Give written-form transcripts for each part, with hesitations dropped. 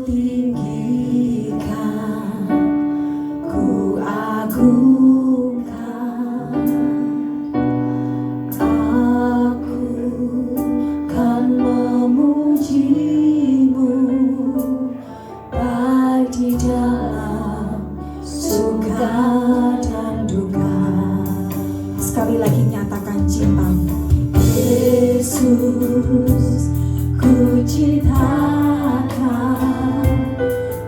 tinggikan, ku agungkan. Aku kan memujimu, baik di dalam suka dan duka. Sekali lagi nyatakan cintamu. Yesus, ku cintakan,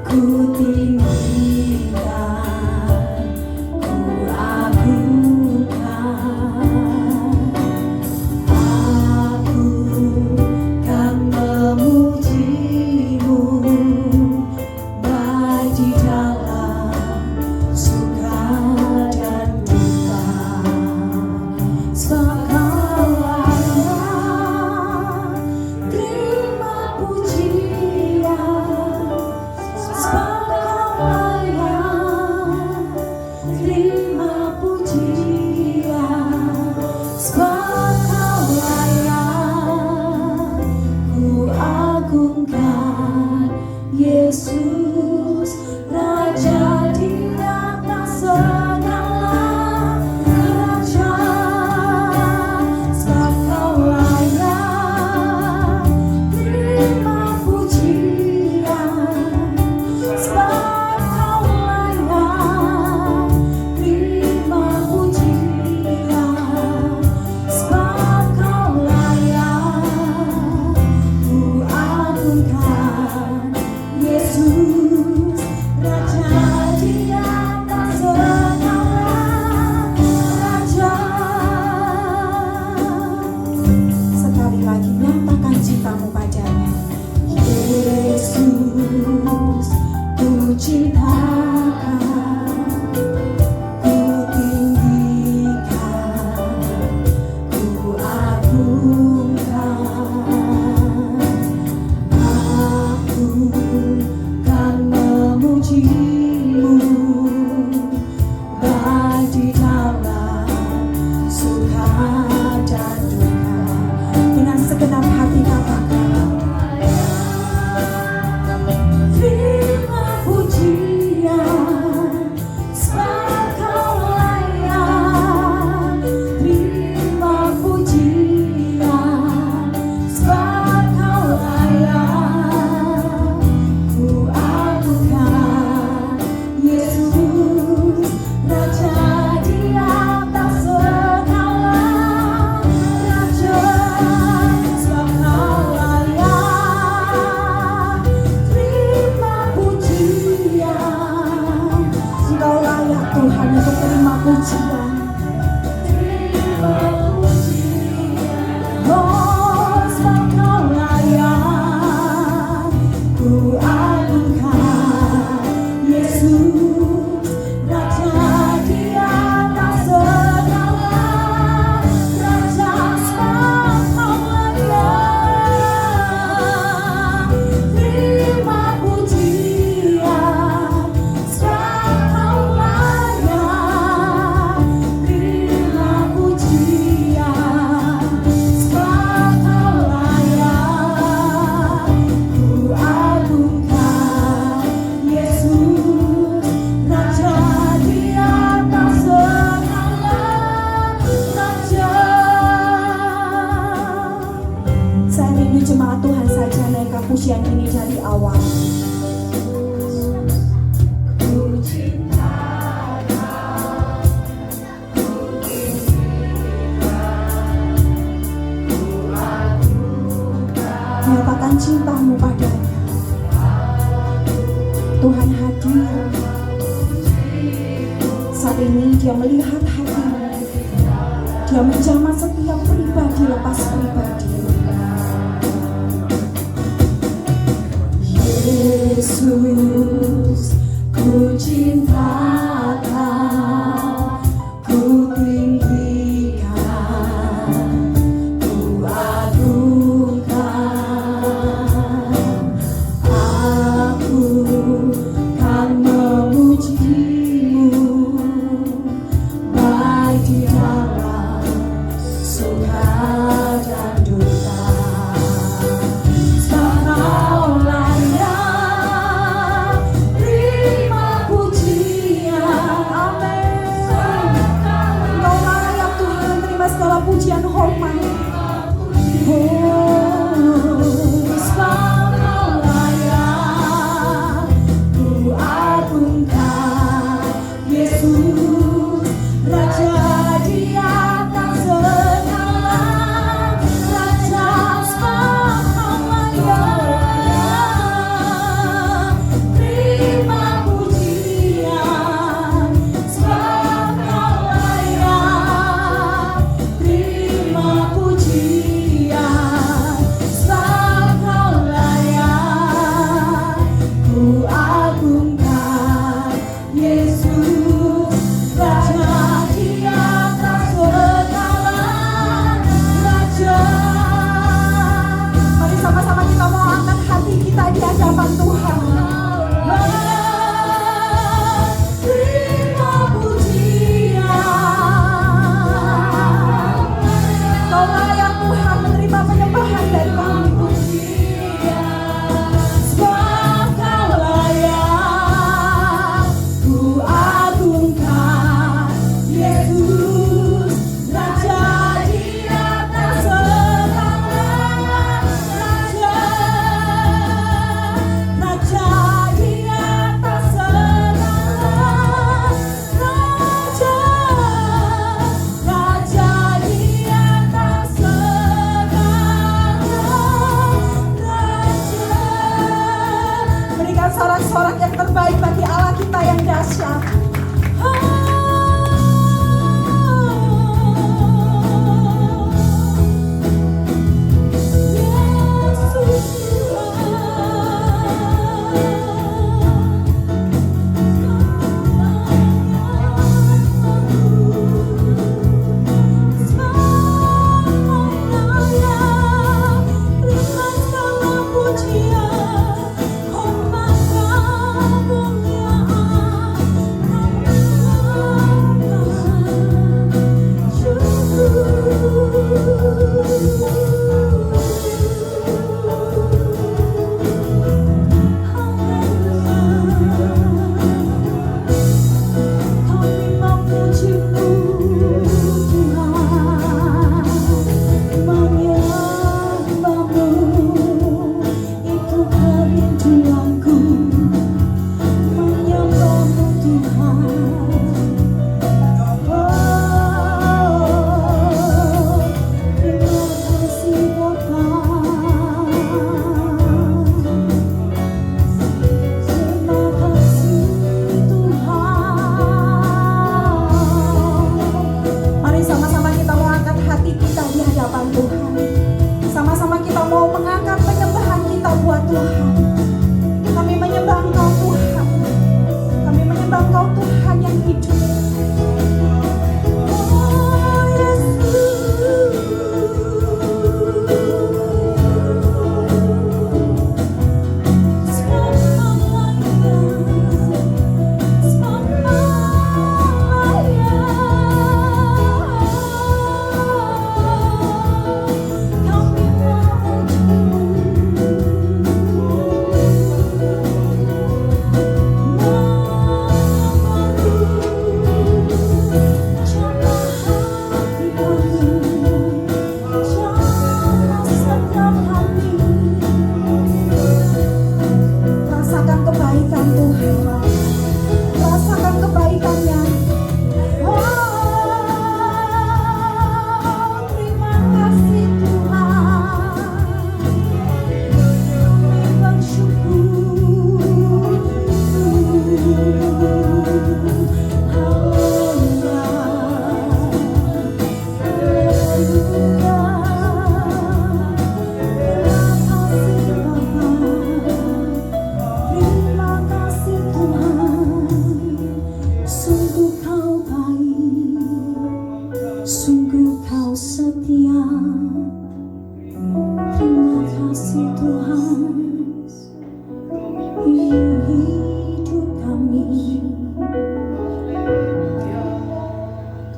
ku tinggikan, ku agungkan. Aku kan memujimu, baik di dalam suka dan duka. Sebab Kau layak terima pujian, sebab Kau layak terima pujian, sebab Kau layak ku agungkan. Yesus, Raja di atas segala raja, sebab Kau layak terima pujian, sebab Kau layak terima pujian, sebab Kau layak ku agungkan. Yesus, Raja di atas segala raja. Sekali lagi nyatakan cintamu padanya. Yesus, ku cintakan, ku tinggikan, ku agungkan. Aku kan memujimu, baik di dalam suka dan duka. Dengan segenap hati katakan, terima pujian, sebab Kau layak terima pujian, sebab Kau layak ku agungkan. Yesus, Raja di atas segala raja, sebab Kau layak terima pujian. Engkau layak Tuhan untuk terima pujian. Oh, sebab Kau layak ku agungkan. Yesus, Raja di atas segala raja, sebab Kau layak terima pujian, sebab Kau layak terima pujian, sebab Kau layak ku agungkan. Yesus, Raja di atas segala raja. Saya rindu jemaat Tuhan saja naikkan pujian ini dari awal. Ku cintakan, ku tinggikan, ku agungkan. Nyatakan cintamu padanya. Tuhan hadir. Saat ini Dia melihat hatimu. Dia menjamah setiap pribadi lepas pribadi. Yesus, ku cintakan, ku tinggikan, ku agungkan. Aku kan memujimu, baik di dalam suka dan duka. Sebab Kau layak berikan sorak-sorak yang terbaik bagi Allah kita yang dahsyat.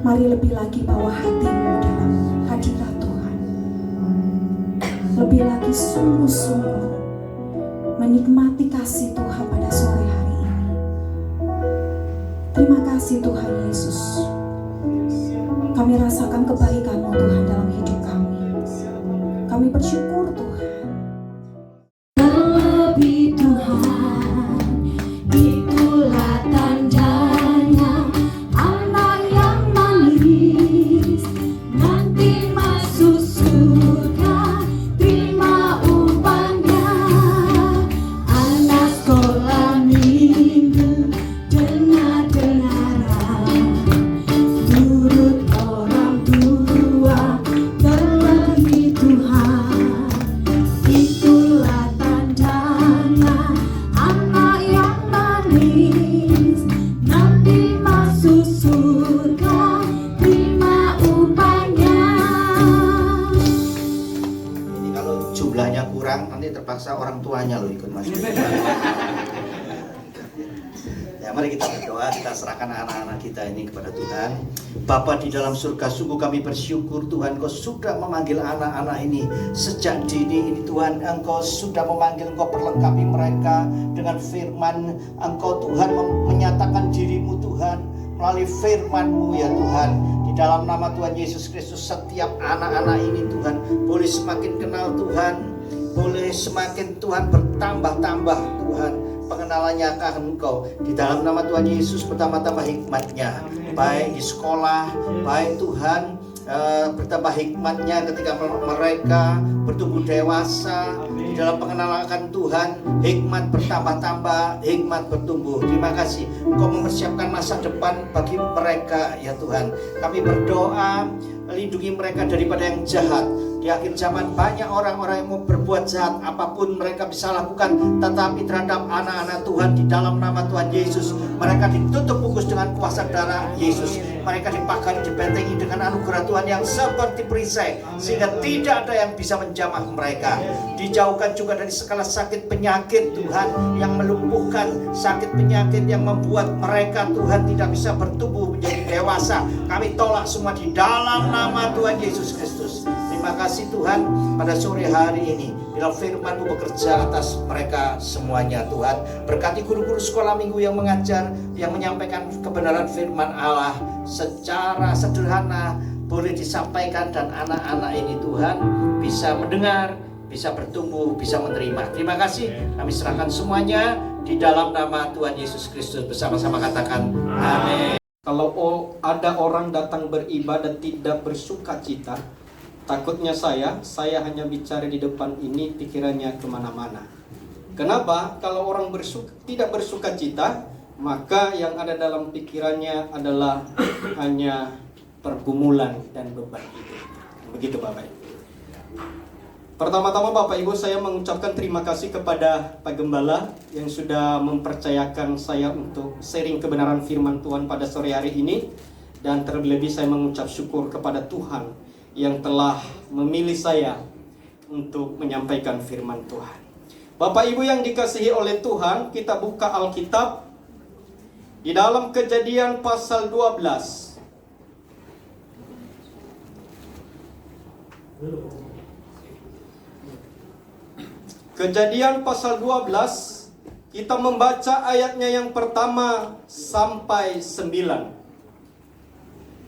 Mari lebih lagi bawa hatimu dalam hadirat Tuhan. Lebih lagi sungguh-sungguh menikmati kasih Tuhan pada sore hari ini. Terima kasih Tuhan Yesus. Kami rasakan kebaikan-Mu Tuhan dalam hidup kami. Kami bersyukur Tuhan. Lebih Tuhan, itulah tandanya anak yang manis nanti masuk surga, terima upahnya. Anak sekolah minggu dengar-dengaran, turut orang tua, terlebih Tuhan. Itulah tandanya anak yang manis nanti masuk surga, terima upahnya. Ini kalau jumlahnya kurang nanti terpaksa orang tuanya loh ikut masuk. Ya, mari kita berdoa, kita serahkan anak-anak kita ini kepada Tuhan. Bapa di dalam surga, sungguh kami bersyukur Tuhan, Engkau sudah memanggil anak-anak ini sejak dini ini Tuhan. Engkau sudah memanggil, Engkau perlengkapi mereka dengan firman. Engkau Tuhan menyatakan dirimu Tuhan melalui firman-Mu ya Tuhan. Di dalam nama Tuhan Yesus Kristus, setiap anak-anak ini Tuhan boleh semakin kenal Tuhan, boleh semakin Tuhan bertambah-tambah Tuhan pengenalannya akan Engkau. Di dalam nama Tuhan Yesus, bertambah-tambah hikmatnya, baik di sekolah, baik Tuhan bertambah hikmatnya ketika mereka bertumbuh dewasa di dalam pengenalan akan Tuhan. Hikmat bertambah-tambah, hikmat bertumbuh. Terima kasih Engkau mempersiapkan masa depan bagi mereka ya Tuhan. Kami berdoa, lindungi mereka daripada yang jahat. Di akhir zaman banyak orang-orang yang mau berbuat jahat, apapun mereka bisa lakukan, tetapi terhadap anak-anak Tuhan di dalam nama Tuhan Yesus, mereka ditutup bungkus dengan kuasa darah Yesus. Mereka dipagari, dibentengi dengan anugerah Tuhan yang seperti perisai, sehingga tidak ada yang bisa menjamah mereka. Dijauhkan juga dari segala sakit penyakit Tuhan yang melumpuhkan, sakit penyakit yang membuat mereka Tuhan tidak bisa bertumbuh menjadi dewasa. Kami tolak semua di dalam nama Tuhan Yesus Kristus. Terima kasih Tuhan, pada sore hari ini bila firman-Mu bekerja atas mereka semuanya Tuhan. Berkati guru-guru sekolah minggu yang mengajar, yang menyampaikan kebenaran firman Allah secara sederhana boleh disampaikan, dan anak-anak ini Tuhan bisa mendengar, bisa bertumbuh, bisa menerima. Terima kasih, kami serahkan semuanya di dalam nama Tuhan Yesus Kristus. Bersama-sama katakan amin. Kalau ada orang datang beribadah tidak bersuka cita, takutnya saya hanya bicara di depan ini, pikirannya kemana-mana. Kenapa? Kalau orang tidak bersuka cita, maka yang ada dalam pikirannya adalah hanya pergumulan dan beban hidup. Begitu Bapak Ibu. Pertama-tama Bapak Ibu, saya mengucapkan terima kasih kepada Pak Gembala yang sudah mempercayakan saya untuk sharing kebenaran firman Tuhan pada sore hari ini. Dan terlebih saya mengucap syukur kepada Tuhan yang telah memilih saya untuk menyampaikan firman Tuhan. Bapak Ibu yang dikasihi oleh Tuhan, kita buka Alkitab di dalam Kejadian pasal 12. Kejadian pasal 12, kita membaca ayatnya yang pertama sampai 9.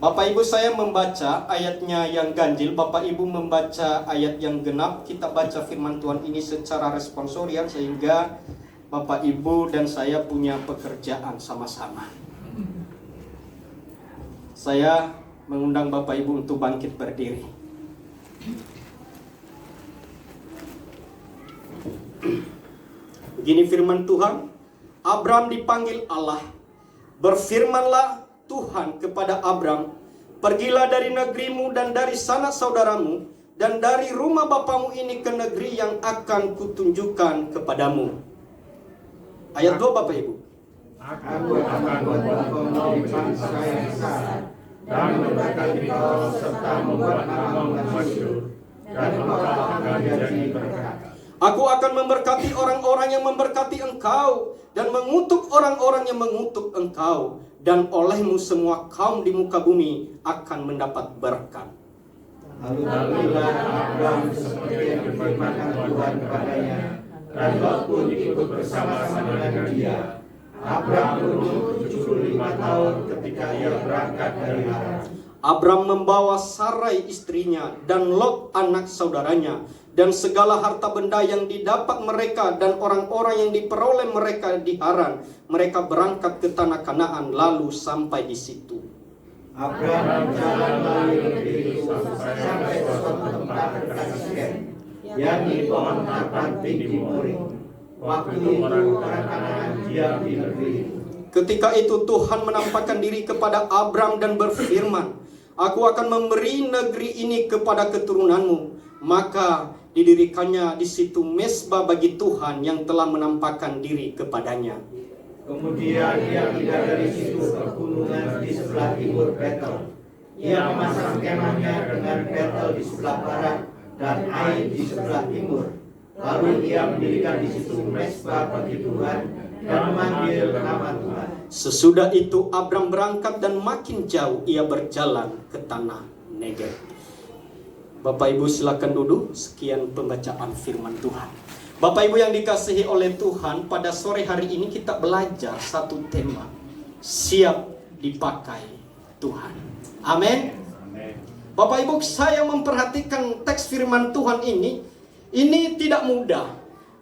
Bapak Ibu, saya membaca ayatnya yang ganjil, Bapak Ibu membaca ayat yang genap. Kita baca firman Tuhan ini secara responsorial sehingga Bapak Ibu dan saya punya pekerjaan sama-sama. Saya mengundang Bapak Ibu untuk bangkit berdiri. Begini firman Tuhan, Abram dipanggil Allah. Berfirmanlah Tuhan kepada Abram, pergilah dari negerimu dan dari sanak saudaramu dan dari rumah bapamu ini ke negeri yang akan kutunjukkan kepadamu. Ayat 2 Bapak Ibu. Aku akan membuat kau menjadi bangsa yang besar dan memberkati kau serta membuat namamu masyhur, dan engkau akan menjadi berkat. Aku akan memberkati orang-orang yang memberkati engkau dan mengutuk orang-orang yang mengutuk engkau, dan olehmu semua kaum di muka bumi akan mendapat berkat. Lalulah Abram seperti yang difirmankan Tuhan kepadanya, dan Lot pun ikut bersama-sama dengan dia. Abram berumur 75 tahun ketika ia berangkat dari Haran. Abram membawa Sarai istrinya dan Lot anak saudaranya dan segala harta benda yang didapat mereka dan orang-orang yang diperoleh mereka di Haran. Mereka berangkat ke tanah Kanaan lalu sampai di situ. Abram berjalan melalui negeri itu sampai suatu tempat dekat Sikem, yakni pohon arpan di Moria. Waktu itu orang Kanaan diam di negeri itu. Ketika itu Tuhan menampakkan diri kepada Abram dan berfirman, Aku akan memberi negeri ini kepada keturunanmu. Maka didirikannya di situ mezbah bagi Tuhan yang telah menampakkan diri kepadanya. Kemudian ia pindah dari situ ke gunungan di sebelah timur Betel. Ia memasang kemahnya dengan Betel di sebelah barat dan Ai di sebelah timur. Lalu ia mendirikan di situ mezbah bagi Tuhan dan memanggil nama Tuhan. Sesudah itu Abram berangkat dan makin jauh ia berjalan ke tanah Negev. Bapak Ibu silakan duduk. Sekian pembacaan firman Tuhan. Bapak Ibu yang dikasihi oleh Tuhan, pada sore hari ini kita belajar satu tema, siap dipakai Tuhan. Amin. Bapak Ibu, saya memperhatikan teks firman Tuhan ini tidak mudah.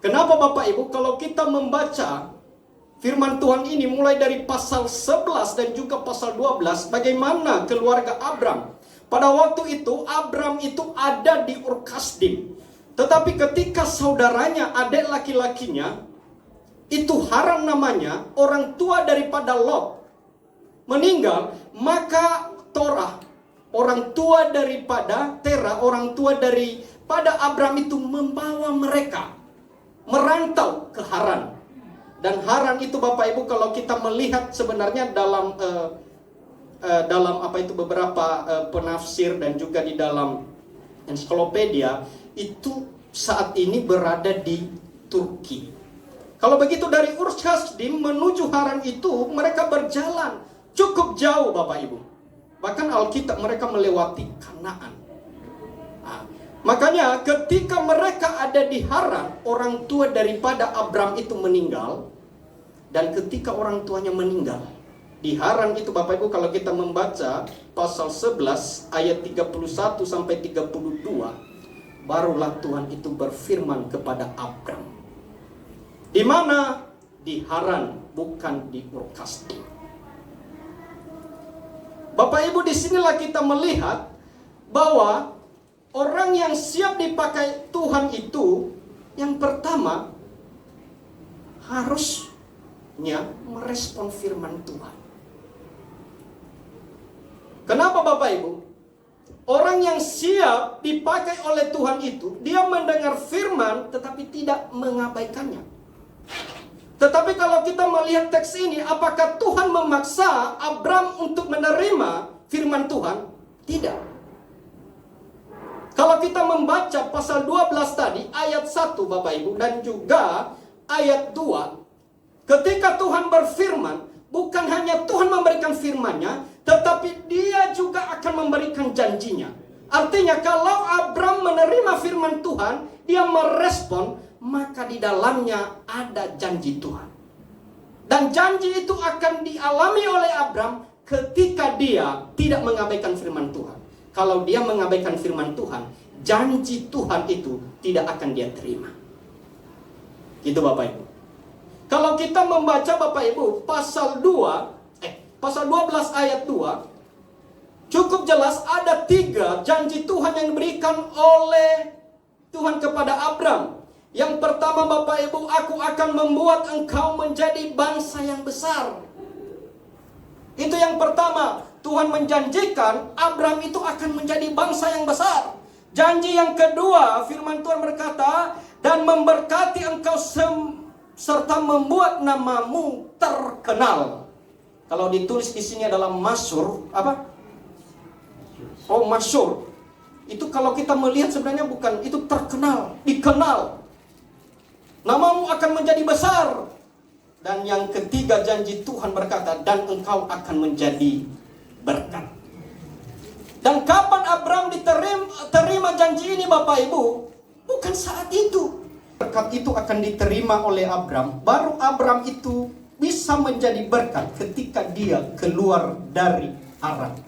Kenapa Bapak Ibu? Kalau kita membaca firman Tuhan ini mulai dari pasal 11 dan juga pasal 12, bagaimana keluarga Abram, Pada waktu itu Abram itu ada di Ur Kasdim. Tetapi ketika saudaranya, adik laki-lakinya, itu Haran namanya, orang tua daripada Lot, meninggal, maka Torah, orang tua daripada Tera, orang tua daripada Abram itu membawa mereka merantau ke Haran. Dan Haran itu Bapak Ibu, kalau kita melihat sebenarnya dalam beberapa penafsir dan juga di dalam ensiklopedia, itu saat ini berada di Turki. Kalau begitu dari Ur Kasdim menuju Haran itu mereka berjalan cukup jauh Bapak Ibu. Bahkan Alkitab mereka melewati Kanaan. Nah, makanya ketika mereka ada di Haran, orang tua daripada Abram itu meninggal. Dan ketika orang tuanya meninggal di Haran itu Bapak Ibu, kalau kita membaca pasal 11 ayat 31 sampai 32, barulah Tuhan itu berfirman kepada Abram. Di mana? Di Haran, bukan di Ur Kasdim. Bapak Ibu, disinilah kita melihat bahwa orang yang siap dipakai Tuhan itu, yang pertama harusnya merespon firman Tuhan. Kenapa Bapak Ibu? Orang yang siap dipakai oleh Tuhan itu, dia mendengar firman tetapi tidak mengabaikannya. Tetapi kalau kita melihat teks ini, apakah Tuhan memaksa Abram untuk menerima firman Tuhan? Tidak. Kalau kita membaca pasal 12 tadi, ayat 1 Bapak Ibu, dan juga ayat 2, ketika Tuhan berfirman, bukan hanya Tuhan memberikan firman-Nya, tetapi Dia juga akan memberikan janjinya. Artinya kalau Abram menerima firman Tuhan, dia merespon, maka di dalamnya ada janji Tuhan. Dan janji itu akan dialami oleh Abram ketika dia tidak mengabaikan firman Tuhan. Kalau dia mengabaikan firman Tuhan, janji Tuhan itu tidak akan dia terima. Gitu Bapak Ibu. Kalau kita membaca Bapak Ibu pasal 12 ayat 2, cukup jelas ada 3 janji Tuhan yang diberikan oleh Tuhan kepada Abram. Yang pertama Bapak Ibu, aku akan membuat engkau menjadi bangsa yang besar. Itu yang pertama, Tuhan menjanjikan Abram itu akan menjadi bangsa yang besar. Janji yang kedua, firman Tuhan berkata, dan memberkati engkau serta membuat namamu terkenal. Kalau ditulis di sini adalah masyhur, apa? Oh, masyhur. Itu kalau kita melihat sebenarnya bukan, itu terkenal, dikenal. Namamu akan menjadi besar. Dan yang ketiga janji Tuhan berkata, dan engkau akan menjadi berkat. Dan kapan Abram diterima janji ini Bapak Ibu? Bukan saat itu. Berkat itu akan diterima oleh Abram. Baru Abram itu bisa menjadi berkat ketika dia keluar dari Haran.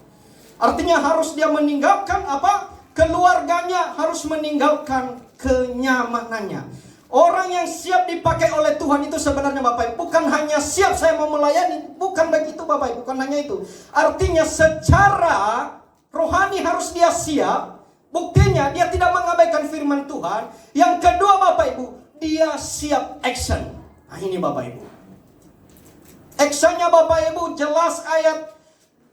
Artinya harus dia meninggalkan apa? Keluarganya, harus meninggalkan kenyamanannya. Orang yang siap dipakai oleh Tuhan itu sebenarnya Bapak Ibu, bukan hanya siap saya mau melayani, bukan begitu Bapak Ibu, bukan hanya itu. Artinya secara rohani harus dia siap, buktinya dia tidak mengabaikan firman Tuhan. Yang kedua Bapak Ibu, dia siap action. Nah ini Bapak Ibu. Actionnya Bapak Ibu jelas ayat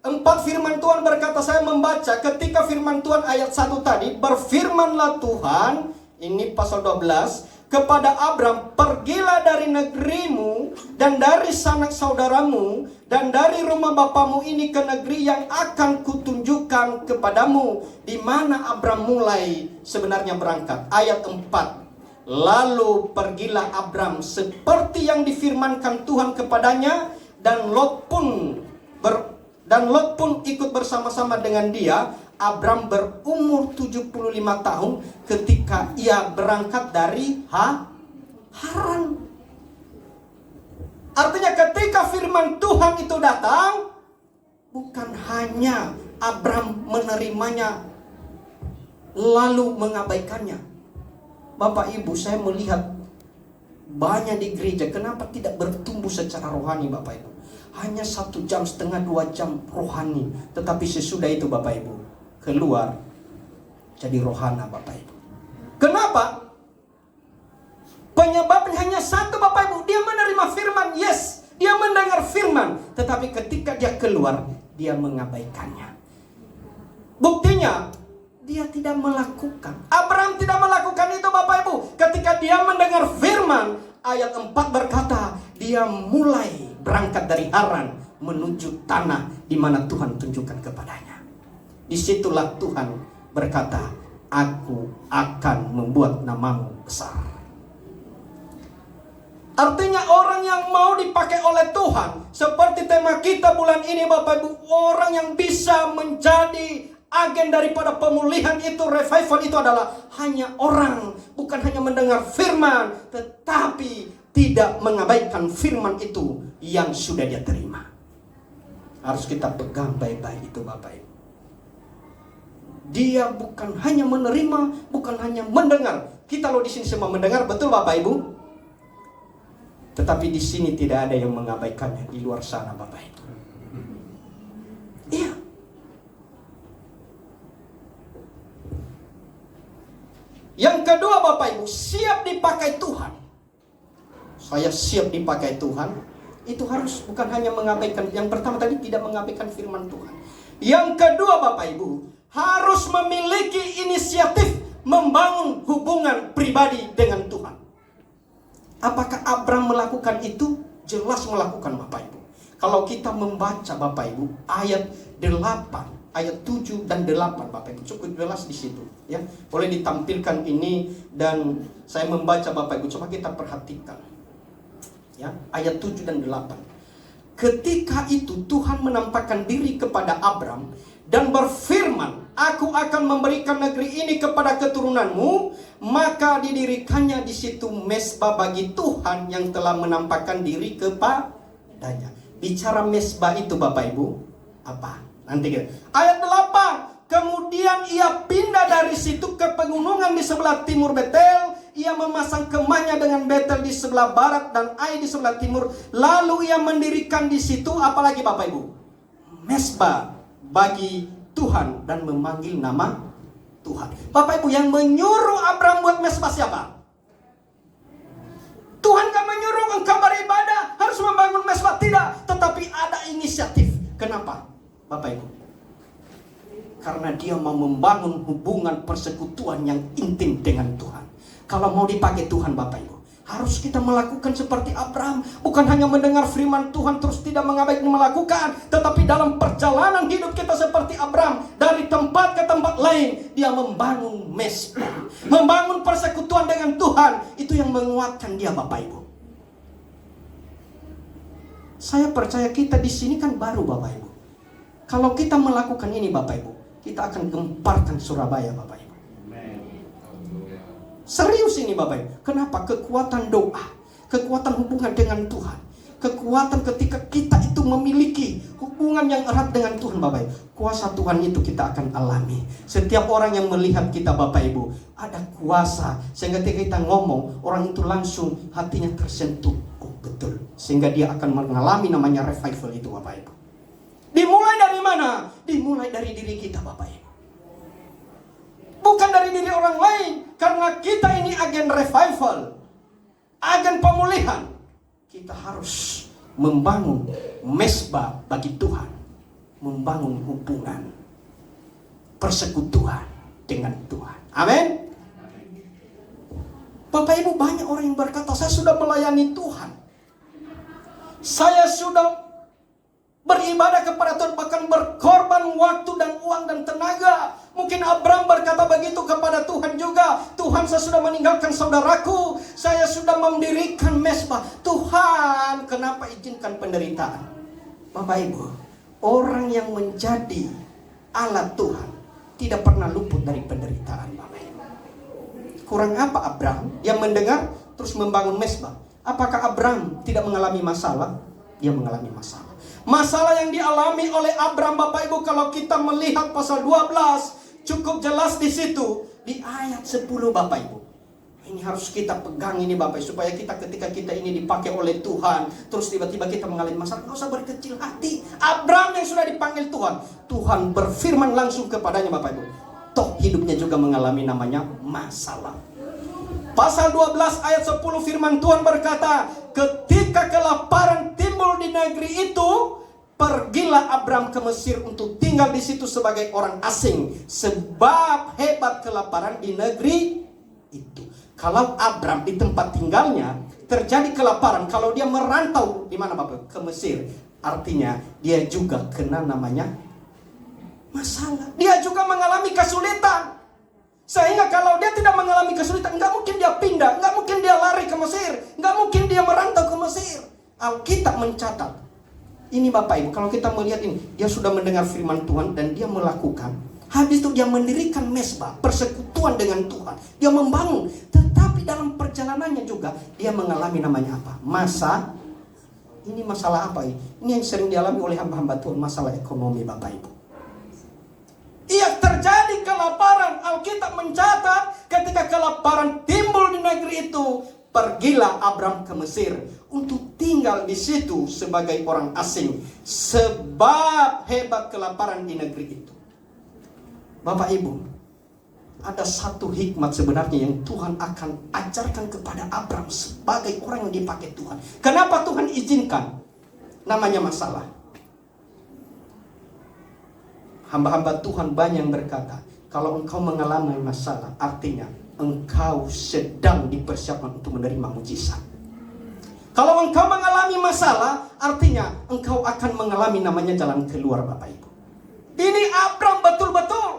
4 firman Tuhan berkata, saya membaca ketika firman Tuhan ayat 1 tadi, berfirmanlah Tuhan, ini pasal 12, kepada Abram, pergilah dari negerimu dan dari sanak saudaramu dan dari rumah bapamu ini ke negeri yang akan kutunjukkan kepadamu. Di mana Abram mulai sebenarnya berangkat. Ayat 4. Lalu pergilah Abram seperti yang difirmankan Tuhan kepadanya, dan Lot pun ikut bersama-sama dengan dia. Abram berumur 75 tahun ketika ia berangkat dari Haran. Artinya ketika firman Tuhan itu datang, bukan hanya Abram menerimanya lalu mengabaikannya. Bapak Ibu, saya melihat banyak di gereja, kenapa tidak bertumbuh secara rohani Bapak Ibu? Hanya 1 jam setengah 2 jam rohani, tetapi sesudah itu Bapak Ibu keluar jadi rohana Bapak Ibu. Kenapa? Penyebabnya hanya satu Bapak Ibu. Dia menerima firman, yes, dia mendengar firman, tetapi ketika dia keluar, dia mengabaikannya. Buktinya, dia tidak melakukan. Abraham tidak melakukan itu Bapak Ibu. Ketika dia mendengar firman, ayat 4 berkata, dia mulai berangkat dari Haran menuju tanah di mana Tuhan tunjukkan kepadanya. Disitulah Tuhan berkata, aku akan membuat namamu besar. Artinya orang yang mau dipakai oleh Tuhan, seperti tema kita bulan ini Bapak Ibu, orang yang bisa menjadi agen daripada pemulihan itu, revival itu adalah hanya orang, bukan hanya mendengar firman, tetapi tidak mengabaikan firman itu yang sudah dia terima. Harus kita pegang baik-baik itu Bapak Ibu. Dia bukan hanya menerima, bukan hanya mendengar. Kita loh di sini semua mendengar, betul Bapak Ibu? Tetapi di sini tidak ada yang mengabaikannya di luar sana Bapak Ibu. Iya. Yang kedua Bapak Ibu, siap dipakai Tuhan. Saya siap dipakai Tuhan. Itu harus bukan hanya mengabaikan. Yang pertama tadi tidak mengabaikan firman Tuhan. Yang kedua Bapak Ibu, harus memiliki inisiatif membangun hubungan pribadi dengan Tuhan. Apakah Abraham melakukan itu? Jelas melakukan Bapak Ibu. Kalau kita membaca Bapak Ibu ayat 8, ayat 7 dan 8 Bapak Ibu, cukup jelas di situ ya. Boleh ditampilkan ini dan saya membaca Bapak Ibu, coba kita perhatikan. Ya, ayat 7 dan 8. Ketika itu Tuhan menampakkan diri kepada Abraham dan berfirman, aku akan memberikan negeri ini kepada keturunanmu. Maka didirikannya di situ mesbah bagi Tuhan yang telah menampakkan diri kepadanya. Bicara mesbah itu Bapak Ibu apa? Nanti kita. Ayat 8. Kemudian ia pindah dari situ ke pegunungan di sebelah timur Betel. Ia memasang kemahnya dengan Betel di sebelah barat dan Ai di sebelah timur. Lalu ia mendirikan di situ apalagi Bapak Ibu? Mesbah bagi Tuhan dan memanggil nama Tuhan. Bapak Ibu, yang menyuruh Abraham buat mesbah siapa? Tuhan gak menyuruh engkau beribadah harus membangun mesbah, tidak. Tetapi ada inisiatif. Kenapa Bapak Ibu? Karena dia mau membangun hubungan persekutuan yang intim dengan Tuhan. Kalau mau dipakai Tuhan Bapak Ibu, harus kita melakukan seperti Abraham. Bukan hanya mendengar firman Tuhan terus tidak mengabaikan melakukan, tetapi dalam perjalanan hidup kita seperti Abraham, dari tempat ke tempat lain dia membangun mesbah, membangun persekutuan dengan Tuhan. Itu yang menguatkan dia Bapak Ibu. Saya percaya kita di sini kan baru Bapak Ibu. Kalau kita melakukan ini Bapak Ibu, kita akan gemparkan Surabaya Bapak Ibu. Serius ini Bapak Ibu. Kenapa? Kekuatan doa, kekuatan hubungan dengan Tuhan, kekuatan ketika kita itu memiliki hubungan yang erat dengan Tuhan Bapak Ibu. Kuasa Tuhan itu kita akan alami. Setiap orang yang melihat kita Bapak Ibu, ada kuasa. Sehingga ketika kita ngomong, orang itu langsung hatinya tersentuh. Oh betul. Sehingga dia akan mengalami namanya revival itu Bapak Ibu. Dimulai dari mana? Dimulai dari diri kita Bapak Ibu. Bukan dari diri orang lain. Karena kita ini agen revival, agen pemulihan. Kita harus membangun mesbah bagi Tuhan, membangun hubungan persekutuan dengan Tuhan. Amin. Bapak Ibu, banyak orang yang berkata, saya sudah melayani Tuhan, saya sudah beribadah kepada Tuhan, bahkan berkorban waktu dan uang dan tenaga. Mungkin Abraham berkata begitu kepada Tuhan juga. Tuhan, saya sudah meninggalkan saudaraku, saya sudah mendirikan mesbah. Tuhan, kenapa izinkan penderitaan? Bapak Ibu, orang yang menjadi alat Tuhan tidak pernah luput dari penderitaan Bapak Ibu. Kurang apa Abraham? Dia mendengar terus membangun mesbah. Apakah Abraham tidak mengalami masalah? Dia mengalami masalah. Masalah yang dialami oleh Abraham Bapak Ibu, kalau kita melihat pasal 12, cukup jelas di situ di ayat 10 Bapak Ibu. Ini harus kita pegang ini Bapak, supaya kita ketika kita ini dipakai oleh Tuhan, terus tiba-tiba kita mengalami masalah, nggak usah berkecil hati. Abraham yang sudah dipanggil Tuhan, Tuhan berfirman langsung kepadanya Bapak Ibu. Toh hidupnya juga mengalami namanya masalah. Pasal 12 ayat 10 firman Tuhan berkata, ketika kelaparan timbul di negeri itu, pergilah Abraham ke Mesir untuk tinggal di situ sebagai orang asing, sebab hebat kelaparan di negeri itu. Kalau Abraham di tempat tinggalnya terjadi kelaparan, kalau dia merantau di mana Bapak? Ke Mesir, artinya dia juga kena namanya masalah. Dia juga mengalami kesulitan. Sehingga kalau dia tidak mengalami kesulitan, nggak mungkin dia pindah, nggak mungkin dia lari ke Mesir, nggak mungkin dia merantau ke Mesir. Alkitab mencatat. Ini Bapak Ibu, kalau kita melihat ini, dia sudah mendengar firman Tuhan dan dia melakukan. Habis itu dia mendirikan mesbah, persekutuan dengan Tuhan. Dia membangun. Tetapi dalam perjalanannya juga dia mengalami namanya apa? Ini masalah apa ini? Ini yang sering dialami oleh hamba-hamba Tuhan, masalah ekonomi Bapak Ibu. Ia terjadi kelaparan. Alkitab mencatat ketika kelaparan timbul di negeri itu, pergilah Abraham ke Mesir untuk tinggal di situ sebagai orang asing, sebab hebat kelaparan di negeri itu. Bapak Ibu, ada satu hikmat sebenarnya yang Tuhan akan ajarkan kepada Abraham sebagai orang yang dipakai Tuhan. Kenapa Tuhan izinkan namanya masalah? Hamba-hamba Tuhan banyak yang berkata, kalau engkau mengalami masalah, artinya engkau sedang dipersiapkan untuk menerima mujizat. Kalau engkau mengalami masalah, artinya engkau akan mengalami namanya jalan keluar Bapak Ibu. Ini Abraham betul-betul.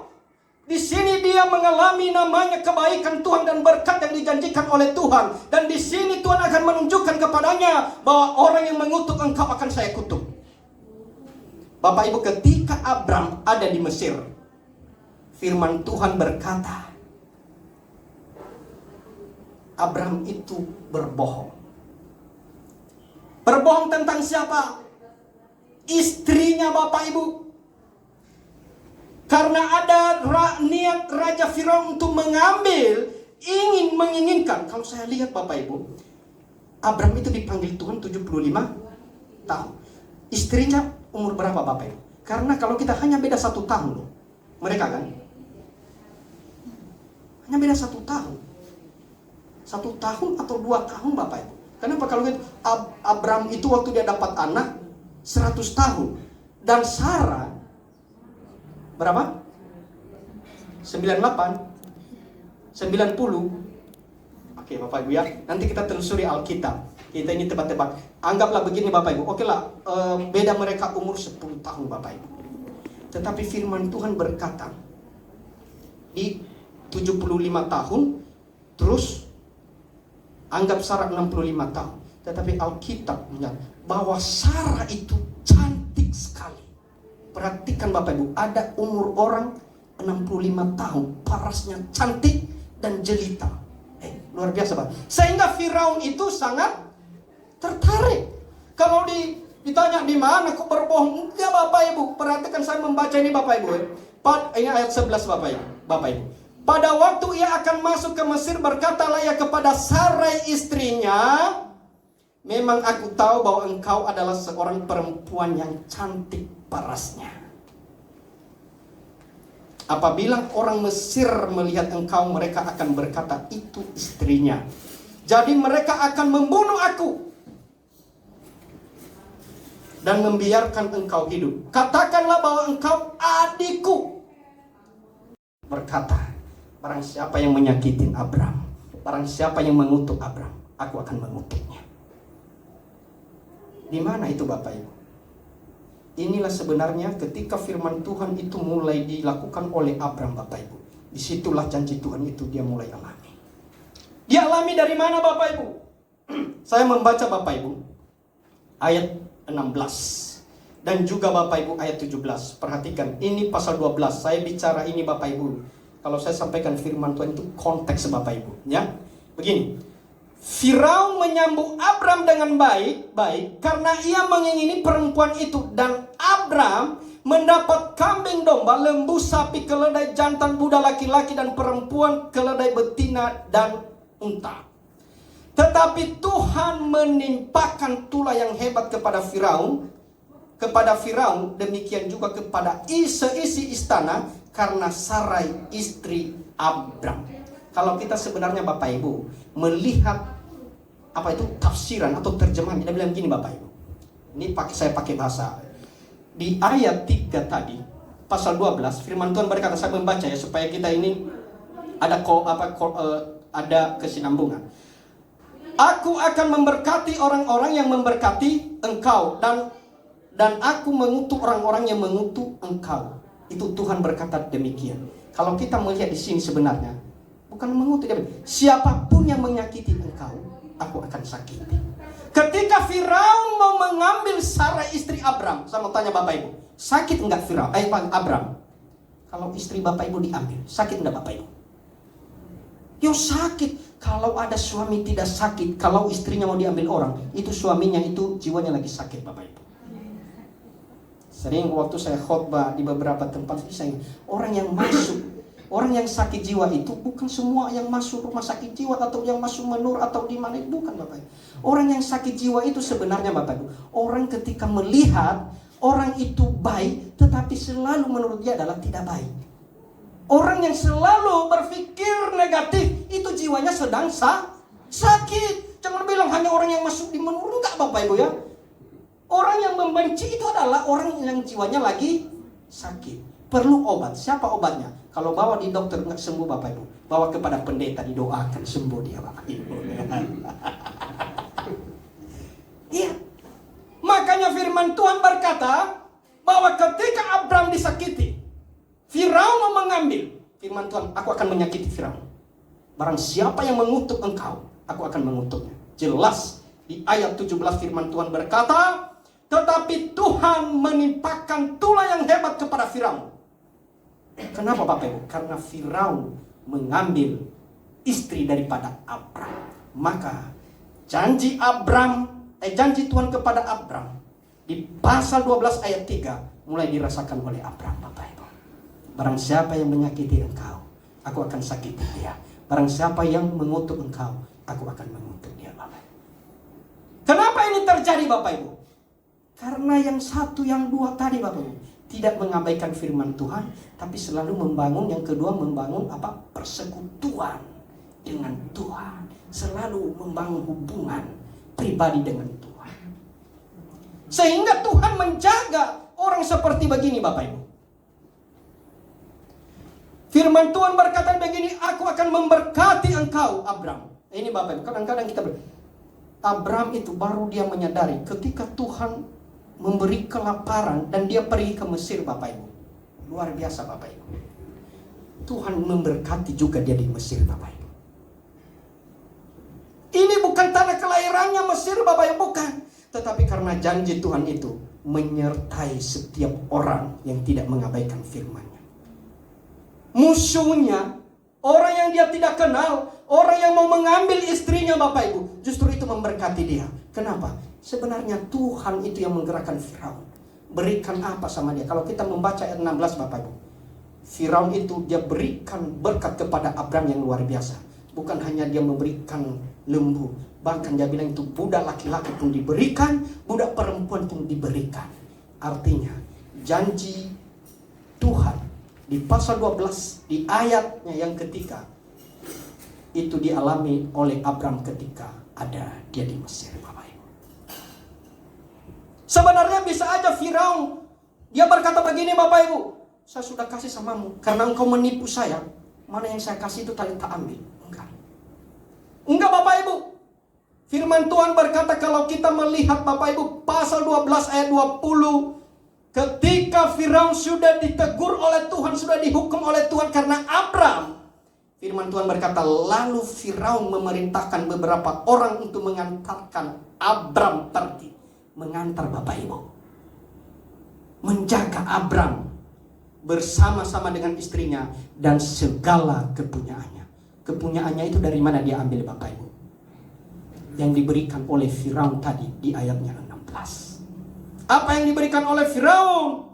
Di sini dia mengalami namanya kebaikan Tuhan dan berkat yang dijanjikan oleh Tuhan. Dan di sini Tuhan akan menunjukkan kepadanya bahwa orang yang mengutuk engkau akan saya kutuk. Bapak Ibu, ketika Abraham ada di Mesir, firman Tuhan berkata, Abraham itu berbohong. Berbohong tentang siapa? Istrinya Bapak Ibu. Karena ada niat Raja Firaun untuk mengambil, menginginkan. Kalau saya lihat Bapak Ibu, Abraham itu dipanggil Tuhan 75 tahun. Istrinya umur berapa Bapak Ibu? Karena kalau kita hanya beda 1 tahun loh. Mereka kan hanya beda 1 tahun. 1 tahun atau 2 tahun Bapak Ibu. Kenapa? Kalau gitu, Abraham itu waktu dia dapat anak 100 tahun. Dan Sarah berapa? 98 90. Oke Bapak Ibu ya, nanti kita telusuri Alkitab. Kita ini tebak-tebak. Anggaplah begini Bapak Ibu. Oke lah, beda mereka umur 10 tahun Bapak Ibu. Tetapi firman Tuhan berkata, di 75 tahun, terus anggap Sarah 65 tahun. Tetapi Alkitab menyatakan bahwa Sarah itu cantik sekali. Perhatikan Bapak Ibu, ada umur orang 65 tahun, parasnya cantik dan jelita. Luar biasa Pak. Sehingga Firaun itu sangat tertarik. Kalau ditanya di mana kok berbohong? Enggak Bapak Ibu, perhatikan saya membaca ini Bapak Ibu. Ini ayat 11 Bapak Ibu. Pada waktu ia akan masuk ke Mesir, berkatalah ia kepada Sarai istrinya, memang aku tahu bahwa engkau adalah seorang perempuan yang cantik parasnya. Apabila orang Mesir melihat engkau, mereka akan berkata, itu istrinya. Jadi mereka akan membunuh aku dan membiarkan engkau hidup. Katakanlah bahwa engkau adikku. Berkata, barang siapa yang menyakitin Abraham, barang siapa yang mengutuk Abraham, aku akan mengutuknya. Di mana itu Bapak Ibu? Inilah sebenarnya ketika firman Tuhan itu mulai dilakukan oleh Abraham Bapak Ibu. Disitulah janji Tuhan itu dia mulai alami. Dia alami dari mana Bapak Ibu? Saya membaca Bapak Ibu ayat 16 dan juga Bapak Ibu ayat 17. Perhatikan, ini pasal 12. Saya bicara ini Bapak Ibu. Kalau saya sampaikan firman Tuhan itu konteks Bapak Ibu, ya. Begini. Firaun menyambut Abraham dengan baik karena ia mengingini perempuan itu, dan Abraham mendapat kambing domba, lembu, sapi, keledai jantan, budak laki-laki dan perempuan keledai betina dan unta. Tetapi Tuhan menimpakan tulah yang hebat kepada Firaun, demikian juga kepada seisi istana karena Sarai istri Abram. Kalau kita sebenarnya Bapak Ibu melihat tafsiran atau terjemahan, kita bilang gini Bapak Ibu. Ini saya pakai bahasa di ayat 3 tadi, pasal 12, firman Tuhan berkata, saya membaca ya supaya kita ini ada kesinambungan. Aku akan memberkati orang-orang yang memberkati engkau, dan aku mengutuk orang-orang yang mengutuk engkau. Itu Tuhan berkata demikian. Kalau kita melihat di sini sebenarnya bukan mengutuk, siapapun yang menyakiti engkau, aku akan sakiti. Ketika Firaun mau mengambil Sarai istri Abram, saya mau tanya Bapak Ibu, sakit enggak Abram? Kalau istri Bapak Ibu diambil, sakit enggak Bapak Ibu? Yo sakit. Kalau ada suami tidak sakit, kalau istrinya mau diambil orang, itu suaminya itu jiwanya lagi sakit Bapak Ibu. Sering waktu saya khotbah di beberapa tempat, orang yang sakit jiwa itu bukan semua yang masuk rumah sakit jiwa atau yang masuk menur atau di mana, bukan Bapak Ibu. Orang yang sakit jiwa itu sebenarnya Bapak Ibu, orang ketika melihat orang itu baik, tetapi selalu menurut dia adalah tidak baik. Orang yang selalu berpikir negatif, itu jiwanya sedang sakit. Jangan bilang hanya orang yang masuk di menur, enggak Bapak Ibu ya. Orang yang membenci itu adalah orang yang jiwanya lagi sakit. Perlu obat. Siapa obatnya? Kalau bawa di dokter enggak sembuh Bapak Ibu, bawa kepada pendeta, didoakan sembuh dia Bapak Ibu. Iya. Makanya firman Tuhan berkata bahwa ketika Abram disakiti, Firaun mau mengambil, firman Tuhan, aku akan menyakiti Firaun. Barang siapa yang mengutuk engkau, aku akan mengutuknya. Jelas di ayat 17 firman Tuhan berkata, tetapi Tuhan menimpakan tulah yang hebat kepada Firaun. Kenapa Bapak Ibu? Karena Firaun mengambil istri daripada Abram. Maka janji Tuhan kepada Abram di pasal 12 ayat 3 mulai dirasakan oleh Abram Bapak Ibu. Barang siapa yang menyakiti engkau, aku akan sakiti dia. Barang siapa yang mengutuk engkau, aku akan mengutuk dia Bapak Ibu. Kenapa ini terjadi Bapak Ibu? Karena yang satu, yang dua tadi Bapak Ibu tidak mengabaikan firman Tuhan, tapi selalu membangun, yang kedua membangun persekutuan dengan Tuhan, selalu membangun hubungan pribadi dengan Tuhan. Sehingga Tuhan menjaga orang seperti begini Bapak Ibu. Firman Tuhan berkata begini, aku akan memberkati engkau Abram. Ini Bapak Ibu, kadang-kadang kita Abram itu baru dia menyadari ketika Tuhan memberi kelaparan dan dia pergi ke Mesir Bapak Ibu. Luar biasa Bapak Ibu. Tuhan memberkati juga dia di Mesir Bapak Ibu. Ini bukan tanah kelahirannya Mesir Bapak Ibu, bukan. Tetapi karena janji Tuhan itu menyertai setiap orang yang tidak mengabaikan firman-Nya. Musuhnya, orang yang dia tidak kenal, orang yang mau mengambil istrinya Bapak Ibu, justru itu memberkati dia. Kenapa? Sebenarnya Tuhan itu yang menggerakkan Firaun. Berikan apa sama dia? Kalau kita membaca ayat 16 Bapak Ibu, Firaun itu dia berikan berkat kepada Abram yang luar biasa. Bukan hanya dia memberikan lembu, bahkan dia bilang itu budak laki-laki pun diberikan, budak perempuan pun diberikan. Artinya janji Tuhan di pasal 12 di ayatnya yang ketiga itu dialami oleh Abram ketika ada dia di Mesir Bapak Ibu. Sebenarnya bisa aja Firaun dia berkata begini Bapak Ibu, saya sudah kasih samamu karena engkau menipu saya, mana yang saya kasih itu tadi tak ambil. Enggak Bapak Ibu. Firman Tuhan berkata kalau kita melihat Bapak Ibu pasal 12 ayat 20, ketika Firaun sudah ditegur oleh Tuhan, sudah dihukum oleh Tuhan karena Abram, firman Tuhan berkata lalu Firaun memerintahkan beberapa orang untuk mengantarkan Abram pergi. Mengantar Bapak Ibu, menjaga Abram bersama-sama dengan istrinya dan segala kepunyaannya. Kepunyaannya itu dari mana dia ambil Bapak Ibu? Yang diberikan oleh Firaun tadi di ayatnya 16. Apa yang diberikan oleh Firaun?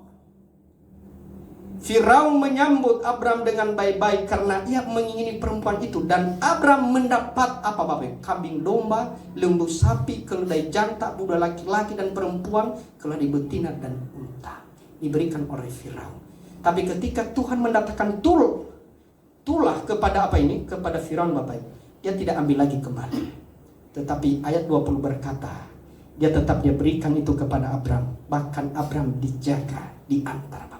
Firaun menyambut Abram dengan baik-baik karena ia mengingini perempuan itu. Dan Abram mendapat apa Bapak? Kambing domba, lembu sapi, keledai jantan, budak laki-laki dan perempuan, keledai betina dan unta. Diberikan oleh Firaun. Tapi ketika Tuhan mendatangkan tulah kepada apa ini? Kepada Firaun Bapak, dia tidak ambil lagi kembali. Tetapi ayat 20 berkata, dia berikan itu kepada Abram. Bahkan Abram dijaga di antara Bapak.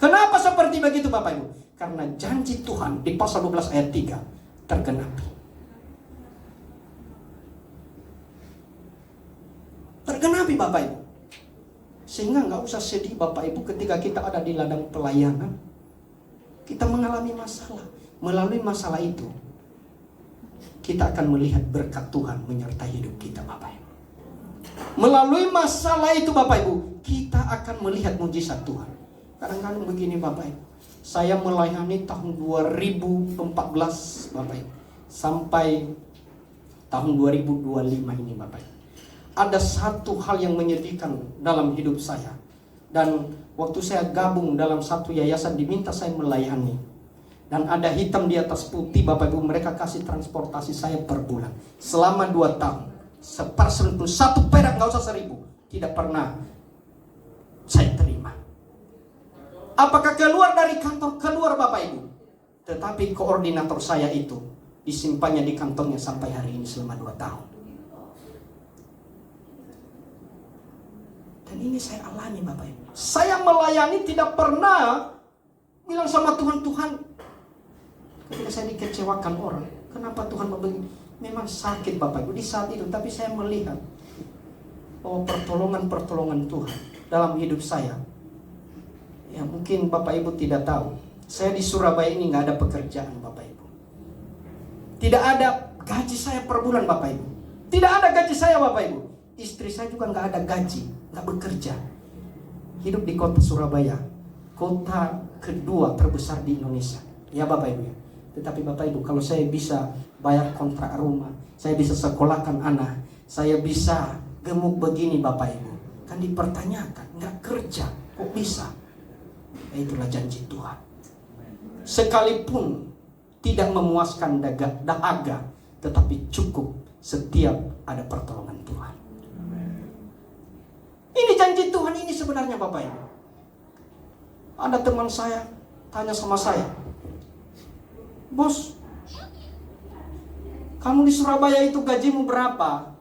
Kenapa seperti begitu Bapak Ibu? Karena janji Tuhan di pasal 12 ayat 3 tergenapi. Tergenapi Bapak Ibu. Sehingga nggak usah sedih Bapak Ibu ketika kita ada di ladang pelayanan. Kita mengalami masalah. Melalui masalah itu, kita akan melihat berkat Tuhan menyertai hidup kita Bapak Ibu. Melalui masalah itu Bapak Ibu, kita akan melihat mujizat Tuhan. Kadang-kadang begini Bapak Ibu, saya melayani tahun 2014 Bapak Ibu, sampai tahun 2025 ini Bapak Ibu. Ada satu hal yang menyedihkan dalam hidup saya. Dan waktu saya gabung dalam satu yayasan, diminta saya melayani. Dan ada hitam di atas putih Bapak Ibu, mereka kasih transportasi saya per bulan selama 2 tahun. Sepersen pun, 1 perak, gak usah 1.000, tidak pernah saya terima. Apakah keluar dari kantor? Keluar Bapak Ibu. Tetapi koordinator saya itu disimpannya di kantornya sampai hari ini selama 2 tahun. Dan ini saya alami Bapak Ibu. Saya melayani tidak pernah bilang sama Tuhan, ketika saya dikecewakan orang, kenapa Tuhan begini? Memang sakit Bapak Ibu di saat itu. Tapi saya melihat bahwa pertolongan Tuhan dalam hidup saya. Ya mungkin Bapak Ibu tidak tahu, saya di Surabaya ini nggak ada pekerjaan Bapak Ibu. Tidak ada gaji saya per bulan Bapak Ibu. Tidak ada gaji saya Bapak Ibu. Istri saya juga nggak ada gaji, nggak bekerja. Hidup di kota Surabaya, kota kedua terbesar di Indonesia. Ya Bapak Ibu ya. Tetapi Bapak Ibu, kalau saya bisa bayar kontrak rumah, saya bisa sekolahkan anak, saya bisa gemuk begini Bapak Ibu, kan dipertanyakan, nggak kerja, kok bisa? Itulah janji Tuhan. Sekalipun tidak memuaskan dahaga, tetapi cukup setiap ada pertolongan Tuhan. Ini janji Tuhan ini sebenarnya Bapak Ibu. Ada teman saya tanya sama saya, "Bos, kamu di Surabaya itu gajimu berapa?"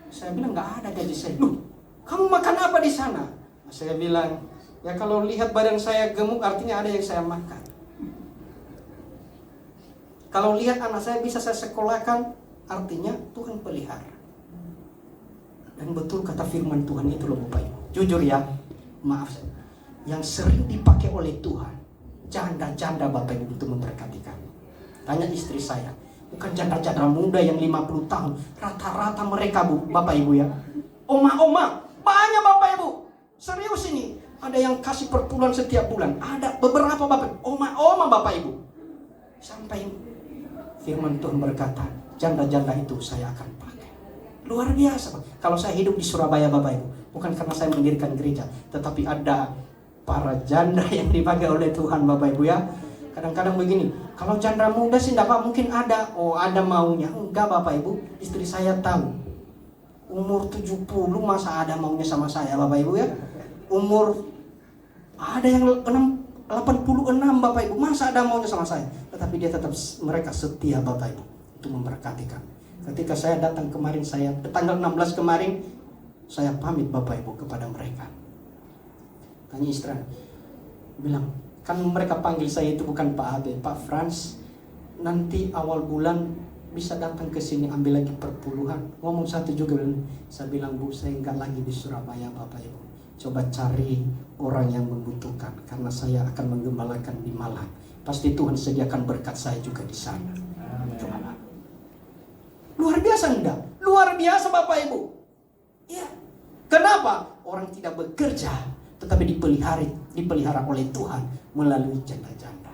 Saya bilang, "Nggak ada gaji saya." "Loh, kamu makan apa di sana?" Saya bilang, "Ya kalau lihat badan saya gemuk artinya ada yang saya makan. Kalau lihat anak saya bisa saya sekolahkan, artinya Tuhan pelihara." Dan betul kata firman Tuhan itu loh Bapak Ibu. Jujur ya, maaf, yang sering dipakai oleh Tuhan janda-janda Bapak Ibu untuk memberkati kami. Tanya istri saya, bukan janda-janda muda yang 50 tahun, rata-rata mereka Bapak Ibu ya, oma-oma, banyak Bapak Ibu. Serius ini, ada yang kasih perpuluhan setiap bulan, ada beberapa Bapak Ibu, oma-oma Bapak Ibu. Sampai firman Tuhan berkata, janda-janda itu saya akan pakai. Luar biasa Pak. Kalau saya hidup di Surabaya Bapak Ibu, bukan karena saya mendirikan gereja, tetapi ada para janda yang dipakai oleh Tuhan Bapak Ibu ya. Kadang-kadang begini, kalau janda muda sih enggak mungkin ada. Oh ada maunya. Enggak Bapak Ibu, istri saya tahu. Umur 70 masa ada maunya sama saya Bapak Ibu ya. Umur ada yang 86 Bapak Ibu, masa ada maunya sama saya. Tetapi dia tetap, mereka setia Bapak Ibu untuk memberkati kami. Ketika saya datang kemarin, saya tanggal 16 kemarin, saya pamit Bapak Ibu kepada mereka. Tanya istri, bilang, kan mereka panggil saya itu bukan Pak Abe, Pak Frans. Nanti awal bulan bisa datang ke sini ambil lagi perpuluhan. Ngomong satu juga, saya bilang, "Bu, saya enggak lagi di Surabaya Bapak Ibu. Coba cari orang yang membutuhkan, karena saya akan menggembalakan di Malang. Pasti Tuhan sediakan berkat saya juga di sana." Luar biasa enggak? Luar biasa Bapak Ibu. Ya. Kenapa? Orang tidak bekerja, tetapi dipelihara oleh Tuhan melalui janda-janda.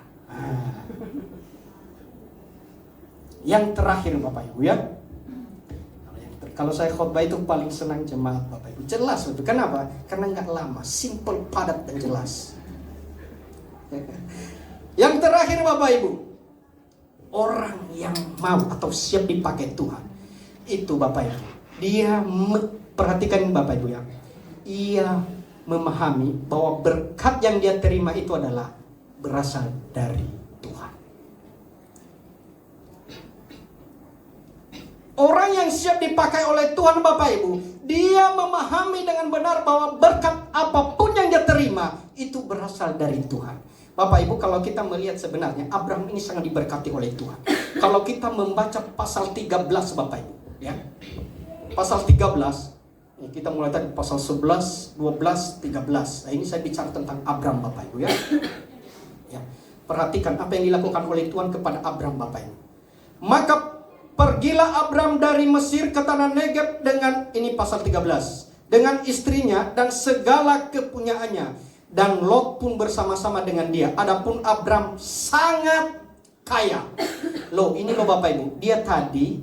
Yang terakhir Bapak Ibu ya. Kalau saya khotbah itu paling senang jemaat Bapak Ibu. Jelas betul. Kenapa? Karena nggak lama, simple, padat dan jelas. Yang terakhir Bapak Ibu, orang yang mau atau siap dipakai Tuhan, itu Bapak Ibu, dia perhatikan Bapak Ibu ya, ia memahami bahwa berkat yang dia terima itu adalah berasal dari Tuhan. Orang yang siap dipakai oleh Tuhan Bapak Ibu, dia memahami dengan benar bahwa berkat apapun yang dia terima itu berasal dari Tuhan. Bapak Ibu, kalau kita melihat sebenarnya Abraham ini sangat diberkati oleh Tuhan. Kalau kita membaca pasal 13 Bapak Ibu, ya. Pasal 13, kita mulai tadi pasal 11, 12, 13. Nah, ini saya bicara tentang Abraham Bapak Ibu ya. Ya. Perhatikan apa yang dilakukan oleh Tuhan kepada Abraham Bapak Ibu. Maka pergilah Abraham dari Mesir ke tanah Negeb dengan, ini pasal 13, dengan istrinya dan segala kepunyaannya. Dan Lot pun bersama-sama dengan dia. Adapun Abraham sangat kaya. Loh, ini loh Bapak Ibu, dia tadi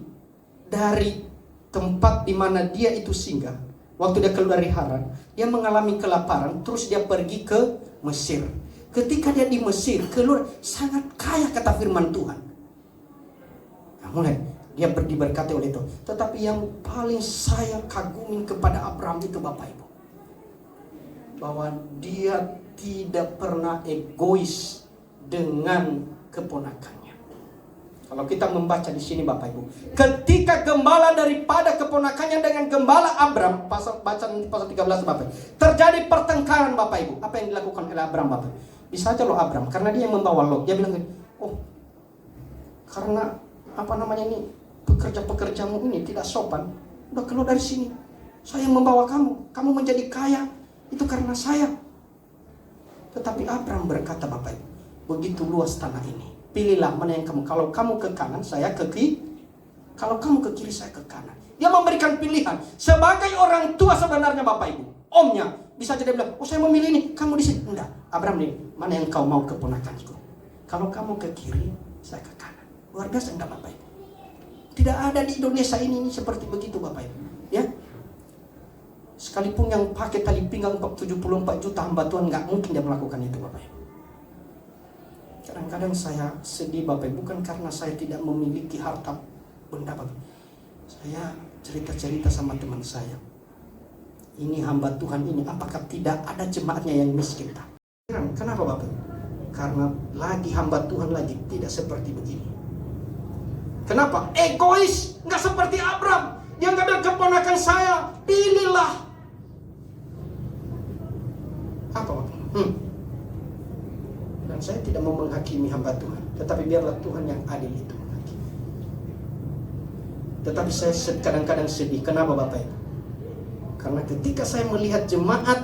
dari tempat di mana dia itu singgah, waktu dia keluar dari Haran, dia mengalami kelaparan, terus dia pergi ke Mesir. Ketika dia di Mesir, keluar sangat kaya kata firman Tuhan. Nah, mulai dia diberkati oleh itu. Tetapi yang paling saya kagumin kepada Abraham itu Bapak Ibu, bahwa dia tidak pernah egois dengan keponakannya. Kalau kita membaca di sini Bapak Ibu, ketika gembala daripada keponakannya dengan gembala Abraham, pasal 13 Bapak Ibu, terjadi pertengkaran Bapak Ibu. Apa yang dilakukan oleh Abraham Bapak Ibu? Bisa aja loh Abraham, karena dia yang membawa Lot, dia bilang, oh karena pekerja-pekerjamu ini tidak sopan, udah keluar dari sini. Saya yang membawa kamu menjadi kaya, itu karena saya. Tetapi Abraham berkata Bapak Ibu, begitu luas tanah ini, pilihlah mana yang kamu. Kalau kamu ke kanan, saya ke kiri. Kalau kamu ke kiri, saya ke kanan. Dia memberikan pilihan. Sebagai orang tua sebenarnya Bapak Ibu, omnya bisa jadi bilang, oh saya memilih ini, kamu di sini. Enggak, Abraham nih, mana yang kau mau keponakanku. Kalau kamu ke kiri, saya ke kanan. Luar biasa enggak Bapak Ibu? Tidak ada di Indonesia ini seperti begitu Bapak Ibu. Ya, sekalipun yang pakai tali pinggang 74 juta hamba Tuhan, nggak mungkin dia melakukan itu Bapak Ibu. Kadang-kadang saya sedih Bapak Ibu, bukan karena saya tidak memiliki harta benda Bapak. Saya cerita-cerita sama teman saya, ini hamba Tuhan ini, apakah tidak ada jemaatnya yang miskin? Kenapa Bapak? Karena lagi hamba Tuhan lagi tidak seperti begini. Kenapa? Egois, nggak seperti Abraham. Dia nggak bilang keponakan saya, pilihlah. Apa Bapak? Dan saya tidak mau menghakimi hamba Tuhan, tetapi biarlah Tuhan yang adil itu menghakimi. Tetapi saya kadang-kadang sedih. Kenapa Bapak Ibu? Karena ketika saya melihat jemaat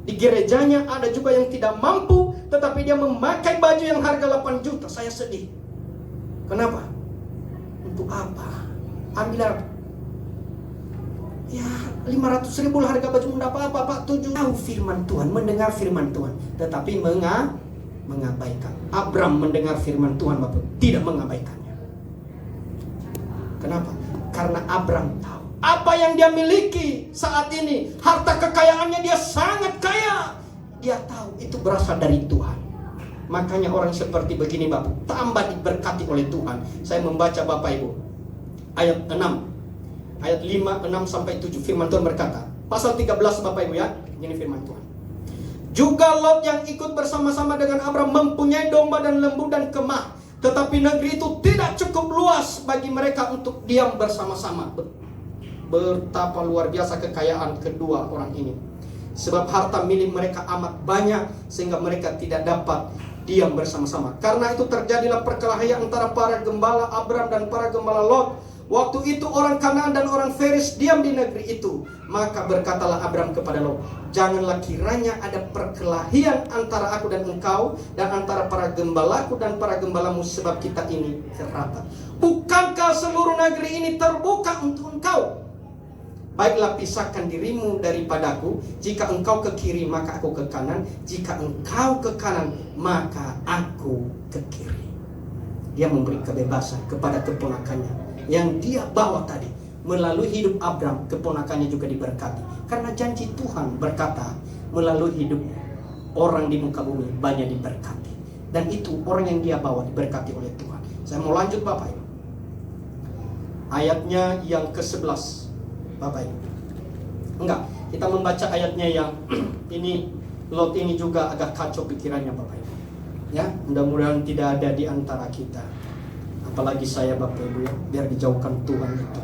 di gerejanya ada juga yang tidak mampu, tetapi dia memakai baju yang harga 8 juta. Saya sedih. Kenapa? Untuk apa? Ambil ya 500.000 harga baju, enggak apa-apa Pak. 7 tahu firman Tuhan, mendengar firman Tuhan, tetapi mengabaikan. Abraham mendengar firman Tuhan Bapak, tidak mengabaikannya. Kenapa? Karena Abraham tahu apa yang dia miliki saat ini, harta kekayaannya, dia sangat kaya. Dia tahu itu berasal dari Tuhan. Makanya orang seperti begini Bapak tambah diberkati oleh Tuhan. Saya membaca Bapak Ibu ayat 6, ayat 5, 6 sampai 7. Firman Tuhan berkata, pasal 13 Bapak Ibu ya, ini firman Tuhan. Juga Lot yang ikut bersama-sama dengan Abraham mempunyai domba dan lembu dan kemah, tetapi negeri itu tidak cukup luas bagi mereka untuk diam bersama-sama. Betapa luar biasa kekayaan kedua orang ini. Sebab harta milik mereka amat banyak sehingga mereka tidak dapat diam bersama-sama. Karena itu terjadilah perkelahian antara para gembala Abraham dan para gembala Lot. Waktu itu orang Kanaan dan orang Feris diam di negeri itu. Maka berkatalah Abraham kepada Lot, janganlah kiranya ada perkelahian antara aku dan engkau, dan antara para gembalaku dan para gembalamu, sebab kita ini kerabat. Bukankah seluruh negeri ini terbuka untuk engkau? Baiklah, pisahkan dirimu daripadaku. Jika engkau ke kiri, maka aku ke kanan. Jika engkau ke kanan, maka aku ke kiri. Dia memberi kebebasan kepada keponakannya yang dia bawa tadi. Melalui hidup Abraham, keponakannya juga diberkati. Karena janji Tuhan berkata, melalui hidup orang di muka bumi banyak diberkati. Dan itu orang yang dia bawa diberkati oleh Tuhan. Saya mau lanjut Bapak Ibu. Ayatnya yang ke-11 Bapak Ibu. Enggak, kita membaca ayatnya yang ini. Lot ini juga agak kacau pikirannya Bapak Ibu. Ya, mudah-mudahan tidak ada di antara kita. Apalagi saya Bapak Ibu ya, biar dijauhkan Tuhan itu.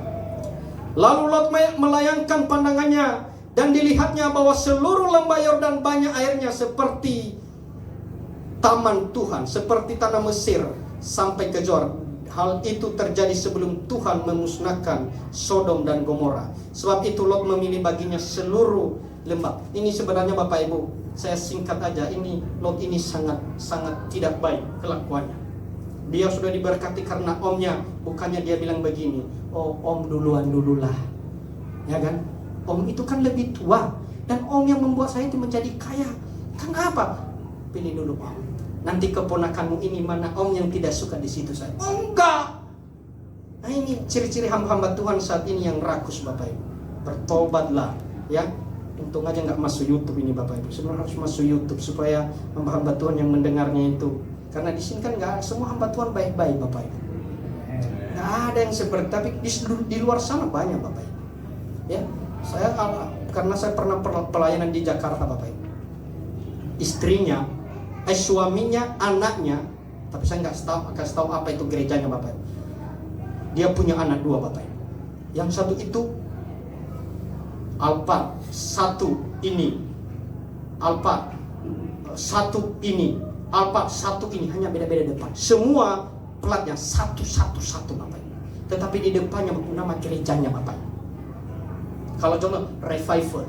Lalu Lot melayangkan pandangannya dan dilihatnya bahwa seluruh lembah Yordan banyak airnya seperti taman Tuhan, seperti tanah Mesir sampai ke Zoar. Hal itu terjadi sebelum Tuhan memusnahkan Sodom dan Gomora. Sebab itu Lot memilih baginya seluruh lembah. Ini sebenarnya Bapak Ibu, saya singkat aja, ini Lot ini sangat tidak baik kelakuannya. Dia sudah diberkati karena omnya, bukannya dia bilang begini, oh om dululah, ya kan? Om itu kan lebih tua, dan om yang membuat saya itu menjadi kaya. Kenapa? Pilih dulu om. Nanti keponakanmu ini mana om yang tidak suka di situ saya. Oh enggak. Nah ini ciri-ciri hamba-hamba Tuhan saat ini yang rakus Bapak Ibu. Bertobatlah, ya. Untung aja nggak masuk YouTube ini Bapak Ibu. Sebenarnya harus masuk YouTube supaya hamba-hamba Tuhan yang mendengarnya itu. Karena di sini kan nggak semua hamba Tuhan baik-baik Bapak Ibu. Nggak ada yang seperti, tapi di luar sana banyak Bapak Ibu. Ya, karena saya pernah pelayanan di Jakarta Bapak Ibu. Istrinya, suaminya, anaknya, tapi saya nggak kasih tahu apa itu gerejanya Bapak Ibu. Dia punya anak 2 Bapak Ibu. Yang satu itu Alphard, satu ini Alphard, satu ini Alphard, satu ini, hanya beda-beda depan. Semua platnya satu Bapak Ibu. Tetapi di depannya nama gerejanya Bapak Ibu. Kalau contoh Revival,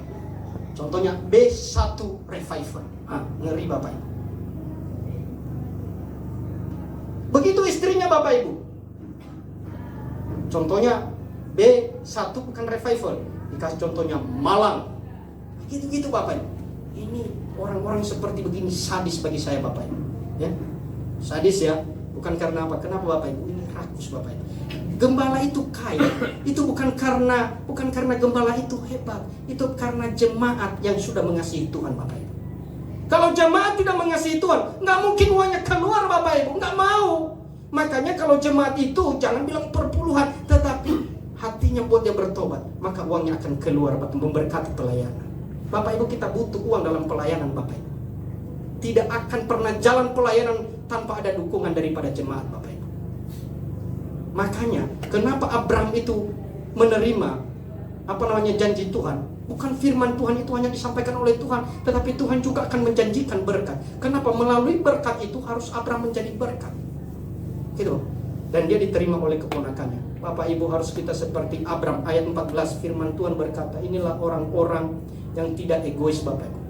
contohnya B1 Revival, ngeri Bapak Ibu. Begitu istrinya Bapak Ibu. Contohnya B1 bukan Revival, dikasih contohnya Malang. Gitu-gitu Bapak Ibu. Ini orang-orang seperti begini sadis bagi saya Bapak Ibu. Ya. Sadis ya, bukan karena apa? Kenapa Bapak Ibu? Ini rakus Bapak Ibu. Gembala itu kaya, itu bukan karena gembala itu hebat, itu karena jemaat yang sudah mengasihi Tuhan Bapak Ibu. Kalau jemaat tidak mengasihi Tuhan, nggak mungkin uangnya keluar Bapak Ibu, nggak mau. Makanya kalau jemaat itu jangan bilang perpuluhan, tetapi hatinya buat dia bertobat, maka uangnya akan keluar memberkati pelayanan. Bapak Ibu, kita butuh uang dalam pelayanan Bapak Ibu. Tidak akan pernah jalan pelayanan tanpa ada dukungan daripada jemaat Bapak Ibu. Makanya kenapa Abraham itu menerima janji Tuhan? Bukan firman Tuhan itu hanya disampaikan oleh Tuhan, tetapi Tuhan juga akan menjanjikan berkat. Kenapa? Melalui berkat itu harus Abraham menjadi berkat. Gitu. Dan dia diterima oleh keponakannya. Bapak Ibu, harus kita seperti Abraham. Ayat 14 firman Tuhan berkata, inilah orang-orang yang tidak egois Bapak Ibu.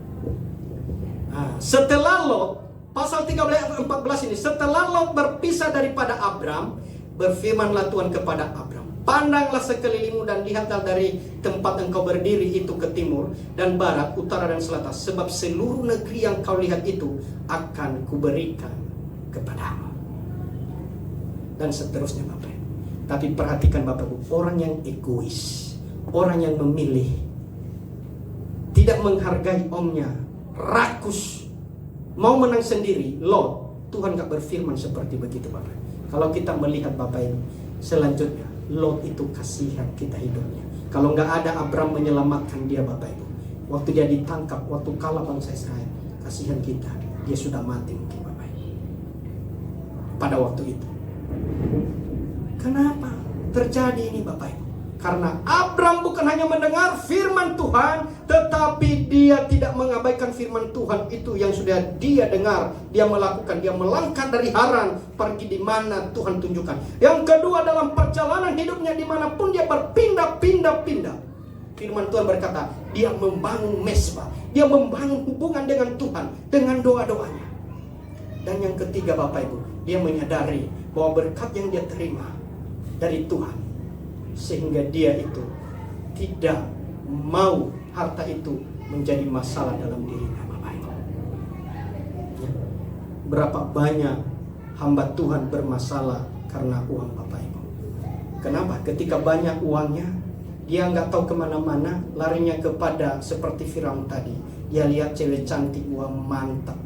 Setelah Lot, pasal 13 ayat 14 ini, setelah Lot berpisah daripada Abraham, berfirmanlah Tuhan kepada Abraham, pandanglah sekelilingmu dan lihatlah dari tempat engkau berdiri itu ke timur dan barat, utara dan selatan, sebab seluruh negeri yang kau lihat itu akan kuberikan kepadamu. Dan seterusnya Bapak. Tapi perhatikan Bapak Ibu, orang yang egois, orang yang memilih, tidak menghargai omnya, rakus, mau menang sendiri, Lot. Tuhan gak berfirman seperti begitu Bapak. Kalau kita melihat Bapak Ibu, selanjutnya Lot itu kasihan kita hidupnya. Kalau nggak ada Abraham menyelamatkan dia Bapak Ibu, waktu dia ditangkap, waktu kalah bangsa Israel, kasihan kita, dia sudah mati mungkin Bapak Ibu pada waktu itu. Kenapa terjadi ini Bapak Ibu? Karena Abraham bukan hanya mendengar firman Tuhan, tetapi dia tidak mengabaikan firman Tuhan itu yang sudah dia dengar. Dia melakukan, dia melangkah dari Haran, pergi di mana Tuhan tunjukkan. Yang kedua, dalam perjalanan hidupnya dimanapun dia berpindah-pindah. Firman Tuhan berkata, dia membangun mesbah, dia membangun hubungan dengan Tuhan, dengan doa-doanya. Dan yang ketiga Bapak Ibu, dia menyadari bahwa berkat yang dia terima dari Tuhan, sehingga dia itu tidak mau harta itu menjadi masalah dalam dirinya Bapak Ibu. Ya. Berapa banyak hamba Tuhan bermasalah karena uang Bapak Ibu. Kenapa? Ketika banyak uangnya, dia nggak tahu kemana-mana, larinya kepada seperti Firaun tadi. Dia lihat cewek cantik, uang mantap.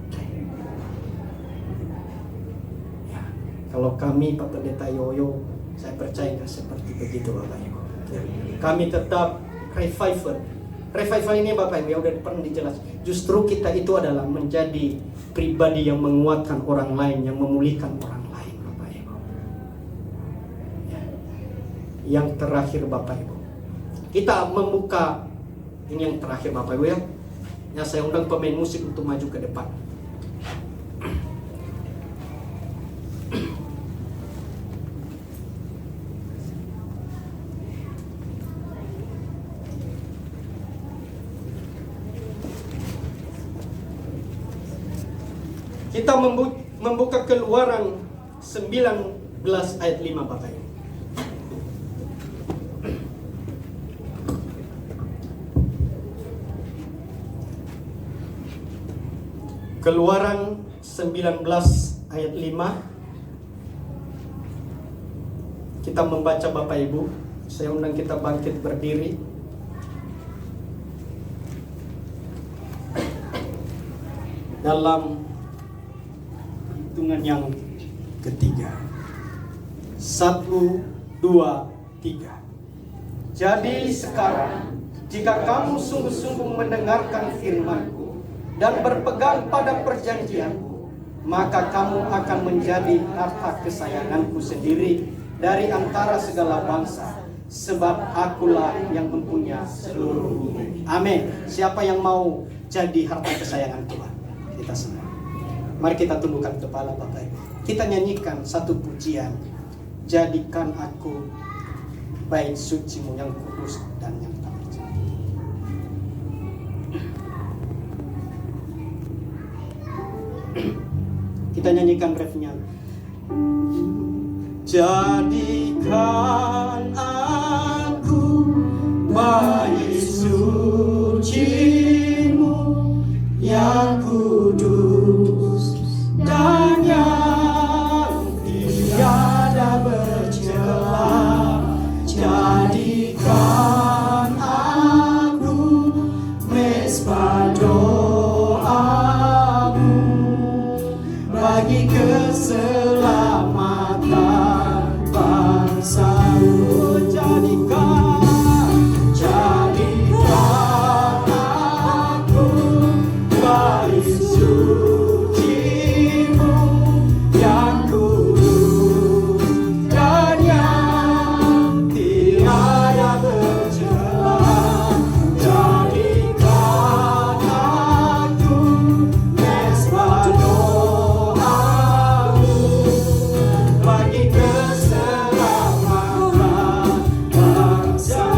Kalau kami Pak Pendeta Yoyo, saya percaya nggak seperti begitu Bapak Ibu. Ya. Kami tetap revival. Revival ini Bapak Ibu ya udah pernah dijelas. Justru kita itu adalah menjadi pribadi yang menguatkan orang lain, yang memulihkan orang lain Bapak Ibu. Ya. Yang terakhir Bapak Ibu, kita membuka ini yang terakhir Bapak Ibu ya. Ya, saya undang pemain musik untuk maju ke depan. Kita membuka Keluaran 19 ayat 5 Bapak Ibu. Keluaran 19 ayat 5. Kita membaca Bapak Ibu. Saya undang kita bangkit berdiri. Dalam hitungan yang ketiga. 1, 2, 3. Jadi sekarang, jika kamu sungguh-sungguh mendengarkan firman-Ku dan berpegang pada perjanjian-Ku, maka kamu akan menjadi harta kesayangan-Ku sendiri dari antara segala bangsa, sebab Akulah yang mempunyai seluruh bumi. Amin. Siapa yang mau jadi harta kesayangan Tuhan? Kita semua. Mari kita tundukkan kepala Bapak Ibu. Kita nyanyikan satu pujian. Jadikan aku bait suci-Mu yang kudus dan yang tak bercaci. Kita nyanyikan refnya. Jadikan aku bait suci-Mu yang kudus dan yang tiada bercela. Jadikan aku mesbah doa-Mu bagi keselamatan bangsa-Mu. Jadikan aku bait suci-Mu yang kudus dan yang tiada bercela. Jadikan aku mesbah doa-Mu bagi keselamatan bangsa.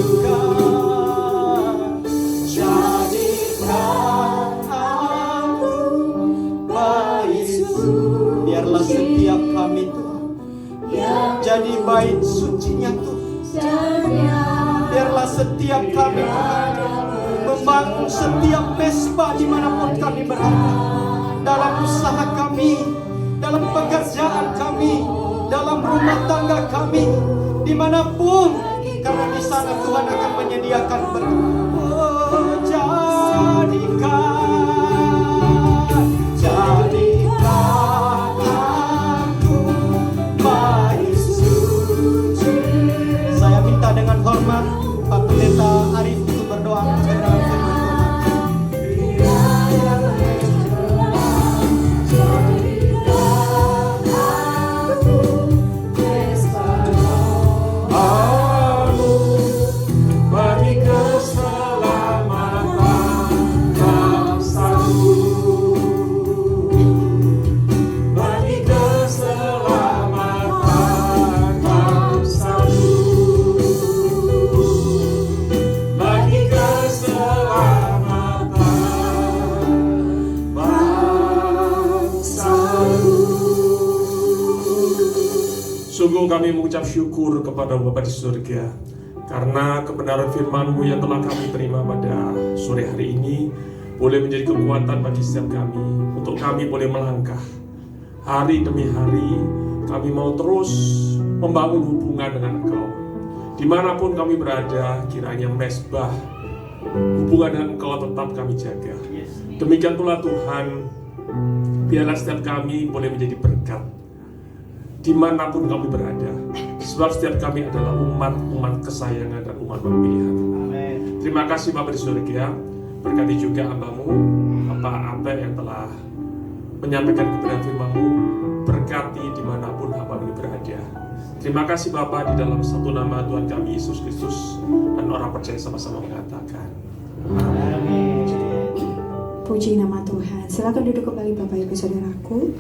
Jadikan aku bait suci. Biarlah setiap kami Tuhan jadi bait suci-Nya Tuhan. Biarlah setiap kami Tuhan membangun setiap mesbah dimanapun kami berada, dalam usaha kami, dalam pekerjaan kami, dalam rumah tangga kami, dimanapun, karena di sana Tuhan akan menyediakan berkat. Oh, jadikan aku bait suci. Saya minta dengan hormat Pak Pendeta Arif untuk berdoa dalam firman Tuhan. Bagi keselamatan bangsa-Ku, bagi keselamatan bangsa-Ku, bagi keselamatan bangsa-Ku. Sungguh kami mengucap syukur kepada Bapa di surga, karena kebenaran firman-Mu yang telah kami terima pada sore hari ini boleh menjadi kekuatan bagi setiap kami, untuk kami boleh melangkah hari demi hari. Kami mau terus membangun hubungan dengan Engkau dimanapun kami berada. Kiranya mesbah hubungan dengan Engkau tetap kami jaga. Demikian pula Tuhan, biarlah setiap kami boleh menjadi berkat dimanapun kami berada. Sebab setiap kami adalah umat kesayangan dan umat pemilihan. Terima kasih Bapa di surga. Berkati juga hamba-Mu, Bapak Abe yang telah menyampaikan kebenaran firman-Mu. Berkati dimanapun hamba ini berada. Terima kasih Bapa, di dalam satu nama Tuhan kami Yesus Kristus, dan orang percaya sama-sama mengatakan amin. Puji nama Tuhan. Silakan duduk kembali Bapak Ibu Saudaraku.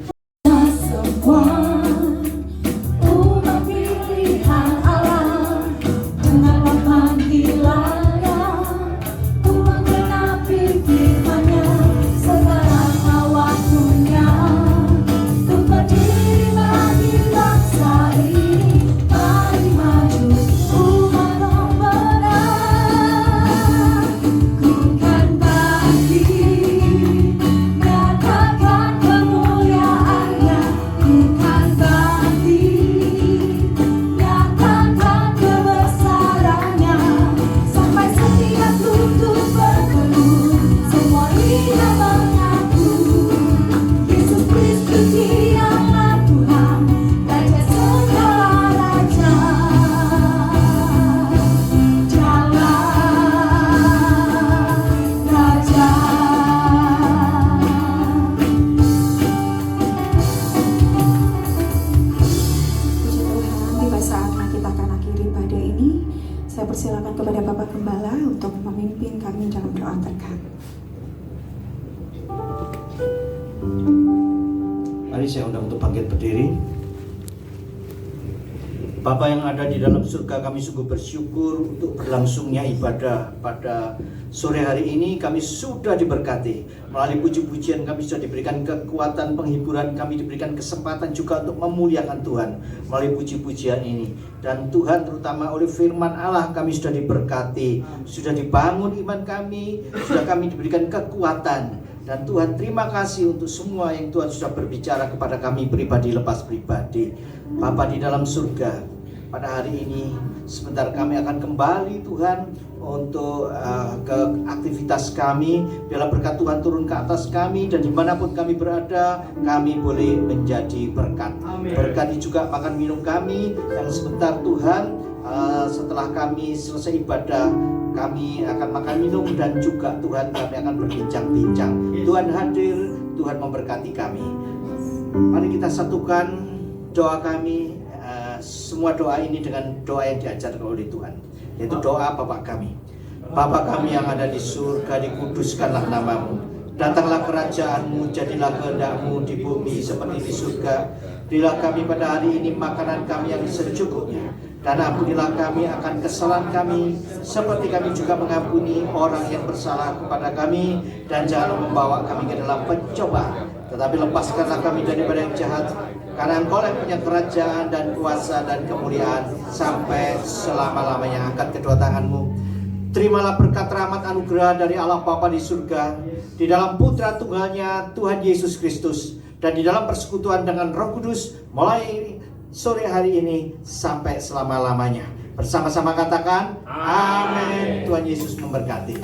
Semua umat pilihan Allah dengarlah panggilannya untuk menggenapi firman-Nya. Sekarang waktunya untuk berdiri bagi bangsa ini. Mari maju umat yang benar, kukan bangkit, nyatakan kemuliaan-Nya. Kukan bangkit, nyatakan kebesaran-Nya, sampai setiap lutut berteduh, semua lidah mengaku Yesus Kristus dialah Tuhan, Raja segala raja. Dialah Raja. Puji Tuhan, tiba saatnya kita akan akhiri ibadah ini. Saya persilakan kepada Bapak Gembala untuk memimpin kami dalam doa berkat. Mari saya undang untuk bangkit berdiri. Bapa yang ada di dalam surga, kami sungguh bersyukur untuk berlangsungnya ibadah pada sore hari ini. Kami sudah diberkati melalui puji-pujian, kami sudah diberikan kekuatan, penghiburan, kami diberikan kesempatan juga untuk memuliakan Tuhan melalui puji-pujian ini. Dan Tuhan, terutama oleh firman Allah, kami sudah diberkati, sudah dibangun iman kami, sudah kami diberikan kekuatan. Dan Tuhan, terima kasih untuk semua yang Tuhan sudah berbicara kepada kami pribadi lepas pribadi. Bapa di dalam surga, pada hari ini sebentar kami akan kembali Tuhan untuk ke aktivitas kami. Biarlah berkat Tuhan turun ke atas kami, dan dimanapun kami berada, kami boleh menjadi berkat. Berkati juga makan minum kami yang sebentar Tuhan, setelah kami selesai ibadah, kami akan makan minum, dan juga Tuhan kami akan berbincang-bincang. Tuhan hadir, Tuhan memberkati kami. Mari kita satukan doa kami, semua doa ini dengan doa yang diajarkan oleh Tuhan, yaitu doa Bapa kami. Bapa kami yang ada di surga, dikuduskanlah nama-Mu. Datanglah kerajaan-Mu, jadilah kehendak-Mu di bumi seperti di surga. Berilah kami pada hari ini makanan kami yang secukupnya, dan ampunilah kami akan kesalahan kami, seperti kami juga mengampuni orang yang bersalah kepada kami. Dan jangan membawa kami ke dalam pencobaan, tetapi lepaskanlah kami daripada yang jahat. Karena Engkau yang punya kerajaan dan kuasa dan kemuliaan sampai selama-lamanya. Angkat kedua tanganmu. Terimalah berkat rahmat anugerah dari Allah Bapa di surga, di dalam Putra Tunggalnya Tuhan Yesus Kristus, dan di dalam persekutuan dengan Roh Kudus mulai sore hari ini sampai selama-lamanya. Bersama-sama katakan amin. Tuhan Yesus memberkati.